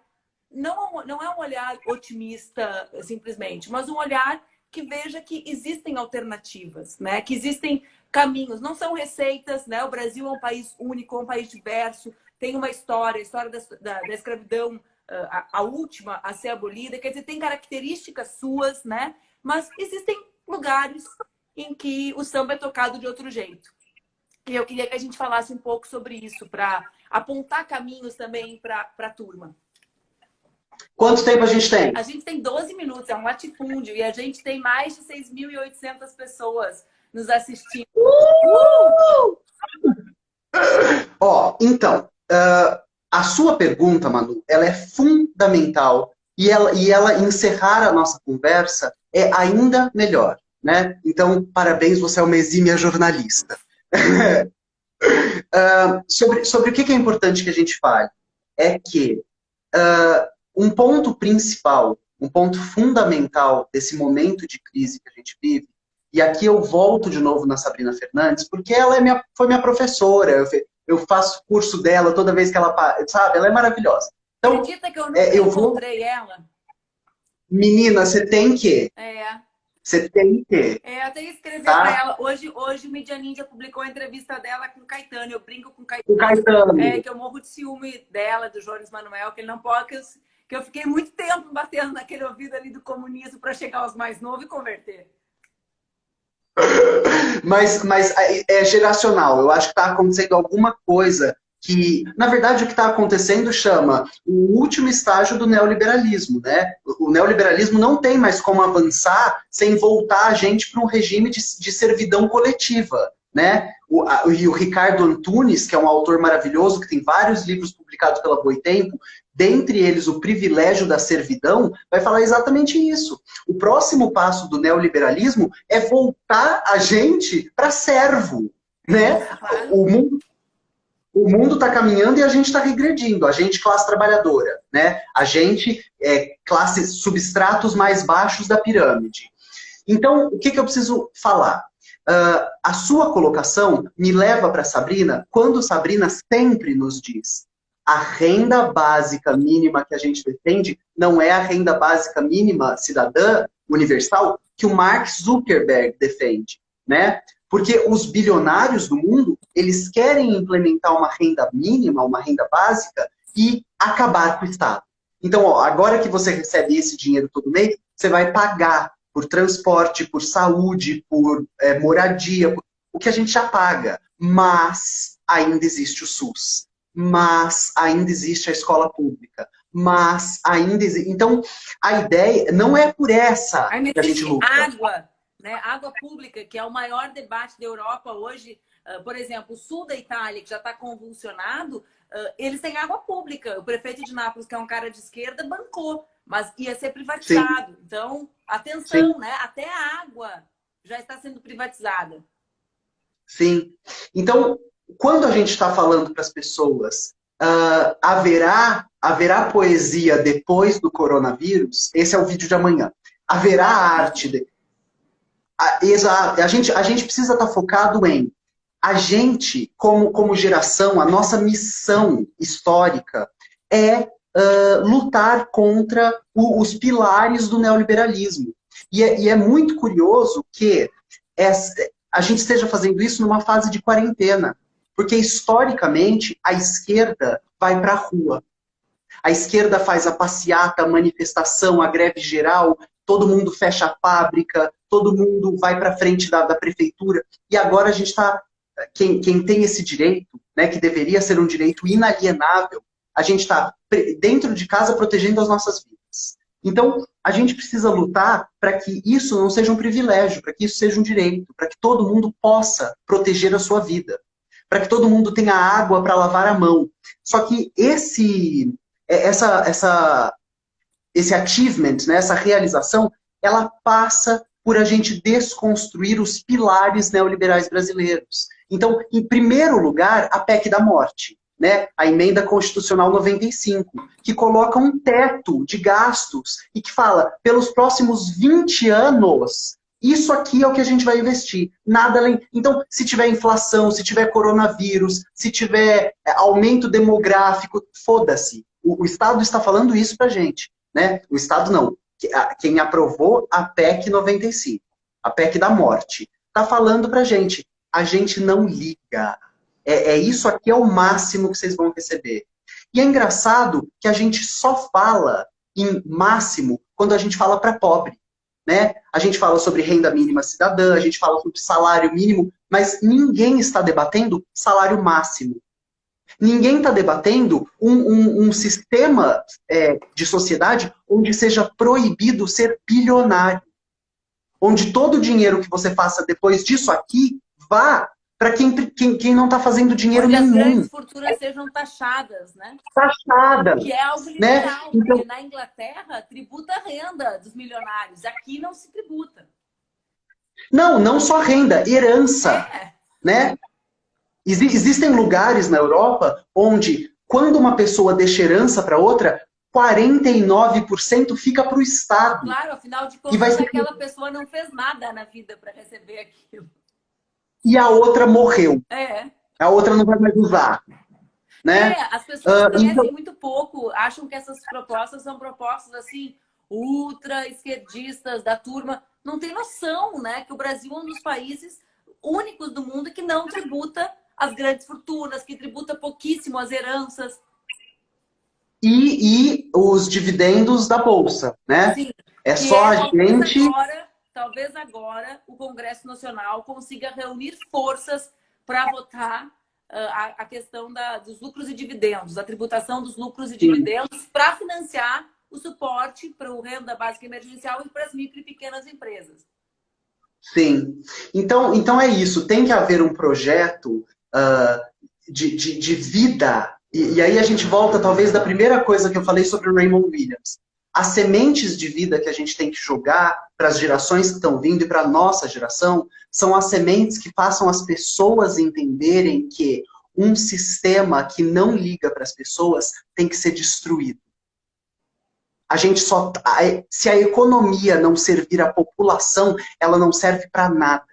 não é um olhar otimista simplesmente, mas um olhar que veja que existem alternativas, né? Que existem caminhos, não são receitas, né? O Brasil é um país único, é um país diverso, tem uma história, a história da escravidão, a última a ser abolida, quer dizer, tem características suas, né? Mas existem lugares em que o samba é tocado de outro jeito. E eu queria que a gente falasse um pouco sobre isso, para apontar caminhos também para a turma. Quanto tempo a gente tem? A gente tem 12 minutos, é um latifúndio, e a gente tem mais de 6.800 pessoas nos assistindo. Ó, então, a sua pergunta, Manu, ela é fundamental e ela encerrar a nossa conversa é ainda melhor, né? Então, parabéns, você é uma exímia jornalista. Sobre o que é importante que a gente fale? É que um ponto principal, um ponto fundamental desse momento de crise que a gente vive, e aqui eu volto de novo na Sabrina Fernandes, porque ela foi minha professora, eu faço curso dela toda vez que ela, sabe, ela é maravilhosa. Então, Acredita que eu nunca encontrei ela? Menina, você tem que. Você tem que. Eu tenho que escrever Tá? para ela. Hoje o Mídia Ninja publicou a entrevista dela com o Caetano. Eu brinco com o Caetano. O Caetano. Que eu morro de ciúme dela, do Jones Manuel, que ele não pode. Que eu fiquei muito tempo batendo naquele ouvido ali do comunismo para chegar aos mais novos e converter. Mas é geracional. Eu acho que está acontecendo alguma coisa que, na verdade, o que está acontecendo chama o último estágio do neoliberalismo, né? O neoliberalismo não tem mais como avançar sem voltar a gente para um regime de servidão coletiva, né? E o Ricardo Antunes, que é um autor maravilhoso, que tem vários livros publicados pela Boitempo, dentre eles O Privilégio da Servidão, vai falar exatamente isso. O próximo passo do neoliberalismo é voltar a gente para servo. né? Isso, claro. O mundo o mundo está caminhando e a gente está regredindo. A gente, classe trabalhadora, né? A gente, classes, substratos mais baixos da pirâmide. Então, o que, que eu preciso falar? A sua colocação me leva para Sabrina, quando Sabrina sempre nos diz: a renda básica mínima que a gente defende não é a renda básica mínima cidadã universal que o Mark Zuckerberg defende, né? Porque os bilionários do mundo, eles querem implementar uma renda mínima, uma renda básica e acabar com o Estado. Então, ó, agora que você recebe esse dinheiro todo mês, você vai pagar por transporte, por saúde, por moradia, o que a gente já paga. Mas ainda existe o SUS. Mas ainda existe a escola pública. Mas ainda existe... Então, a ideia não é por essa Ainda que a gente existe luta. água, né? Água pública, que é o maior debate da Europa hoje. Por exemplo, o sul da Itália, que já está convulsionado, eles têm água pública. O prefeito de Nápoles, que é um cara de esquerda, bancou, mas ia ser privatizado. Sim. Então, atenção, sim, né? Até a água já está sendo privatizada. Sim. Então, quando a gente está falando para as pessoas, haverá poesia depois do coronavírus, esse é o vídeo de amanhã. Haverá arte. A gente precisa estar focado em a gente, como geração, a nossa missão histórica é lutar contra os pilares do neoliberalismo. E é muito curioso que a gente esteja fazendo isso numa fase de quarentena. Porque, historicamente, a esquerda vai para a rua. A esquerda faz a passeata, a manifestação, a greve geral, todo mundo fecha a fábrica, todo mundo vai para frente da prefeitura. E agora a gente está... Quem tem esse direito, né, que deveria ser um direito inalienável, a gente está dentro de casa protegendo as nossas vidas. Então, a gente precisa lutar para que isso não seja um privilégio, para que isso seja um direito, para que todo mundo possa proteger a sua vida, para que todo mundo tenha água para lavar a mão. Só que esse achievement, né, essa realização, ela passa por a gente desconstruir os pilares neoliberais brasileiros. Então, em primeiro lugar, a PEC da morte, né? A Emenda Constitucional 95, que coloca um teto de gastos e que fala, pelos próximos 20 anos, isso aqui é o que a gente vai investir. Nada além. Então, se tiver inflação, se tiver coronavírus, se tiver aumento demográfico, foda-se. O Estado está falando isso pra gente, né? O Estado não. Quem aprovou a PEC 95, a PEC da morte, está falando pra gente. A gente não liga. Isso aqui é o máximo que vocês vão receber. E é engraçado que a gente só fala em máximo quando a gente fala para pobre, né? A gente fala sobre renda mínima cidadã, a gente fala sobre salário mínimo, mas ninguém está debatendo salário máximo. Ninguém está debatendo um sistema de sociedade onde seja proibido ser bilionário. Onde todo o dinheiro que você faça depois disso aqui vá para quem não está fazendo dinheiro onde nenhum. Onde as grandes fortunas sejam taxadas, né? Taxadas. Que é algo liberal, né? Porque na Inglaterra tributa a renda dos milionários. Aqui não se tributa. Não só renda, herança. Né? Existem lugares na Europa onde, quando uma pessoa deixa herança para outra, 49% fica para o Estado. Claro, afinal de contas, aquela pessoa não fez nada na vida para receber aquilo. E a outra morreu. É. A outra não vai mais usar. Né? As pessoas conhecem muito pouco, acham que essas propostas são propostas assim, ultra esquerdistas da turma. Não tem noção, né? Que o Brasil é um dos países únicos do mundo que não tributa as grandes fortunas, que tributa pouquíssimo as heranças. E os dividendos da Bolsa, né? Sim, é só a gente... Talvez agora o Congresso Nacional consiga reunir forças para votar a questão dos lucros e dividendos, a tributação dos lucros e dividendos para financiar o suporte para o renda básica emergencial e para as micro e pequenas empresas. Sim. Então é isso. Tem que haver um projeto de vida. E aí a gente volta, talvez, da primeira coisa que eu falei sobre o Raymond Williams. As sementes de vida que a gente tem que jogar para as gerações que estão vindo e para a nossa geração são as sementes que façam as pessoas entenderem que um sistema que não liga para as pessoas tem que ser destruído. A gente só, se a economia não servir à população, ela não serve para nada.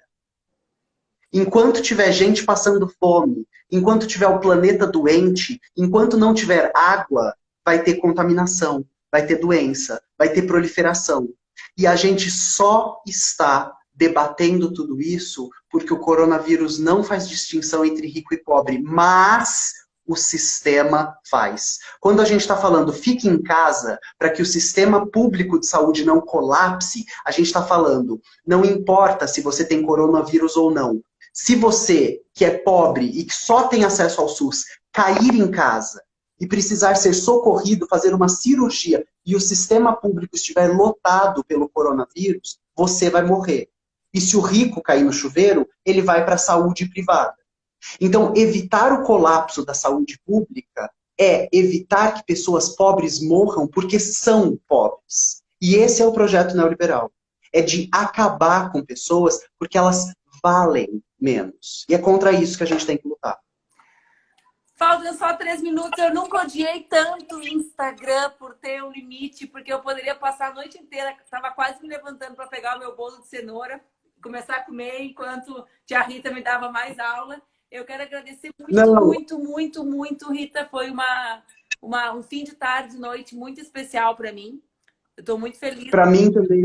Enquanto tiver gente passando fome, enquanto tiver o planeta doente, enquanto não tiver água, vai ter contaminação, vai ter doença, vai ter proliferação. E a gente só está debatendo tudo isso porque o coronavírus não faz distinção entre rico e pobre, mas o sistema faz. Quando a gente está falando fique em casa para que o sistema público de saúde não colapse, a gente está falando não importa se você tem coronavírus ou não. Se você, que é pobre e que só tem acesso ao SUS, cair em casa e precisar ser socorrido, fazer uma cirurgia, e o sistema público estiver lotado pelo coronavírus, você vai morrer. E se o rico cair no chuveiro, ele vai para a saúde privada. Então, evitar o colapso da saúde pública é evitar que pessoas pobres morram porque são pobres. E esse é o projeto neoliberal. É de acabar com pessoas porque elas valem menos. E é contra isso que a gente tem que lutar. Faltam só 3 minutos. Eu nunca odiei tanto o Instagram por ter um limite, porque eu poderia passar a noite inteira. Estava quase me levantando para pegar o meu bolo de cenoura, começar a comer enquanto tia Rita me dava mais aula. Eu quero agradecer muito, Rita. Foi um fim de tarde, noite muito especial para mim. Eu estou muito feliz. Para mim também,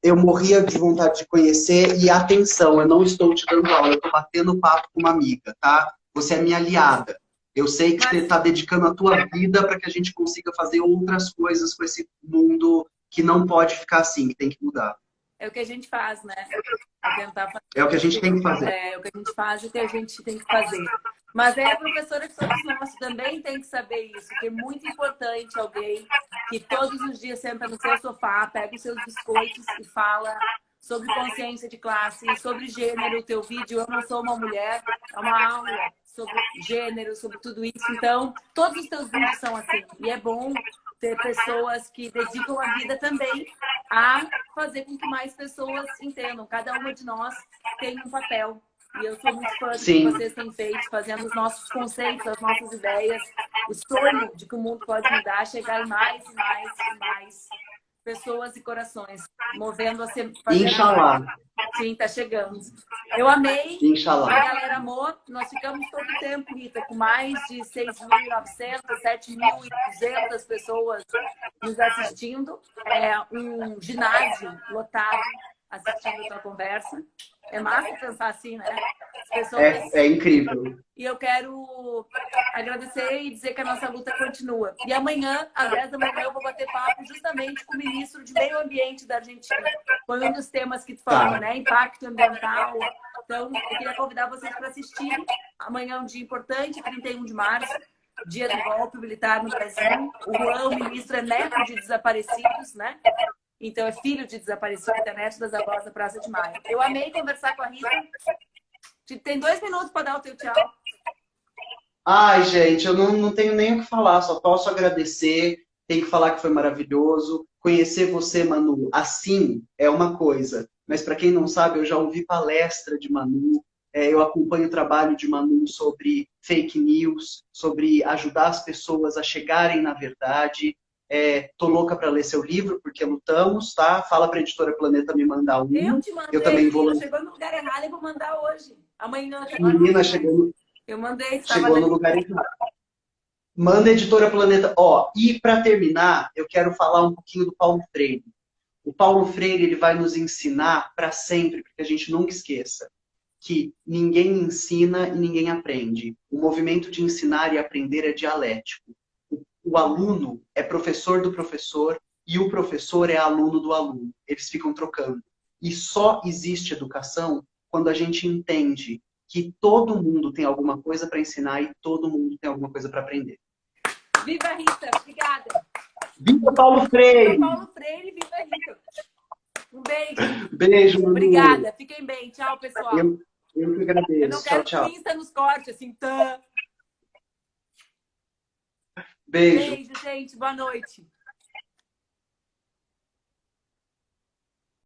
eu morria de vontade de conhecer. E atenção, eu não estou te dando aula, eu estou batendo papo com uma amiga, tá? Você é minha aliada. Eu sei que você está dedicando a tua vida para que a gente consiga fazer outras coisas com esse mundo que não pode ficar assim, que tem que mudar. É o que a gente faz, né? É o que a gente tem que fazer. É o que a gente faz e o que a gente tem que fazer. Mas é a professora que somos nós também tem que saber isso, que é muito importante alguém que todos os dias senta no seu sofá, pega os seus biscoitos e fala sobre consciência de classe, sobre gênero. O teu vídeo, eu não sou uma mulher, é uma aula sobre gênero, sobre tudo isso. Então, todos os teus vídeos são assim. E é bom ter pessoas que dedicam a vida também a fazer com que mais pessoas entendam. Cada uma de nós tem um papel. E eu sou muito fã do que vocês têm feito, fazendo os nossos conceitos, as nossas ideias, o sonho de que o mundo pode mudar, chegar em mais e mais e mais pessoas e corações, movendo a ser... Inshallah. Sim, tá chegando. Eu amei. Inshallah. A galera amou. Nós ficamos todo o tempo, Rita, com mais de 6.900, 7.200 pessoas nos assistindo. É um ginásio lotado assistindo a tua conversa. É massa pensar assim, né? As pessoas... É incrível. E eu quero agradecer e dizer que a nossa luta continua. E amanhã, às 10 da manhã, eu vou bater papo justamente com o ministro de Meio Ambiente da Argentina. Foi um dos temas que tu falou, né? Impacto ambiental. Então, eu queria convidar vocês para assistirem. Amanhã é um dia importante, 31 de março, dia do golpe militar no Brasil. O Juan, o ministro, é neto de desaparecidos, né? Então, é filho de desaparecido, internet das avós da Praça de Maio. Eu amei conversar com a Rita. Tem 2 minutos para dar o teu tchau. Ai, gente, eu não tenho nem o que falar, só posso agradecer. Tenho que falar que foi maravilhoso. Conhecer você, Manu, assim é uma coisa. Mas para quem não sabe, eu já ouvi palestra de Manu. Eu acompanho o trabalho de Manu sobre fake news, sobre ajudar as pessoas a chegarem na verdade. Tô louca para ler seu livro, porque lutamos, tá? Fala para a Editora Planeta me mandar um. Eu te mandei. Eu também vou... Chegou no lugar errado e vou mandar hoje. Amanhã. Menina, chegou Eu mandei. Chegou no lugar errado. Manda a Editora Planeta. E para terminar, eu quero falar um pouquinho do Paulo Freire. O Paulo Freire, ele vai nos ensinar para sempre, porque a gente nunca esqueça, que ninguém ensina e ninguém aprende. O movimento de ensinar e aprender é dialético. O aluno é professor do professor e o professor é aluno do aluno. Eles ficam trocando. E só existe educação quando a gente entende que todo mundo tem alguma coisa para ensinar e todo mundo tem alguma coisa para aprender. Viva Rita! Obrigada! Viva Paulo Freire! Viva Paulo Freire e viva Rita! Um beijo! Beijo, Manu. Obrigada! Fiquem bem. Tchau, pessoal! Eu que agradeço. Eu não quero tchau, que o Insta nos corte, assim. Tá. Beijo. Beijo, gente. Boa noite.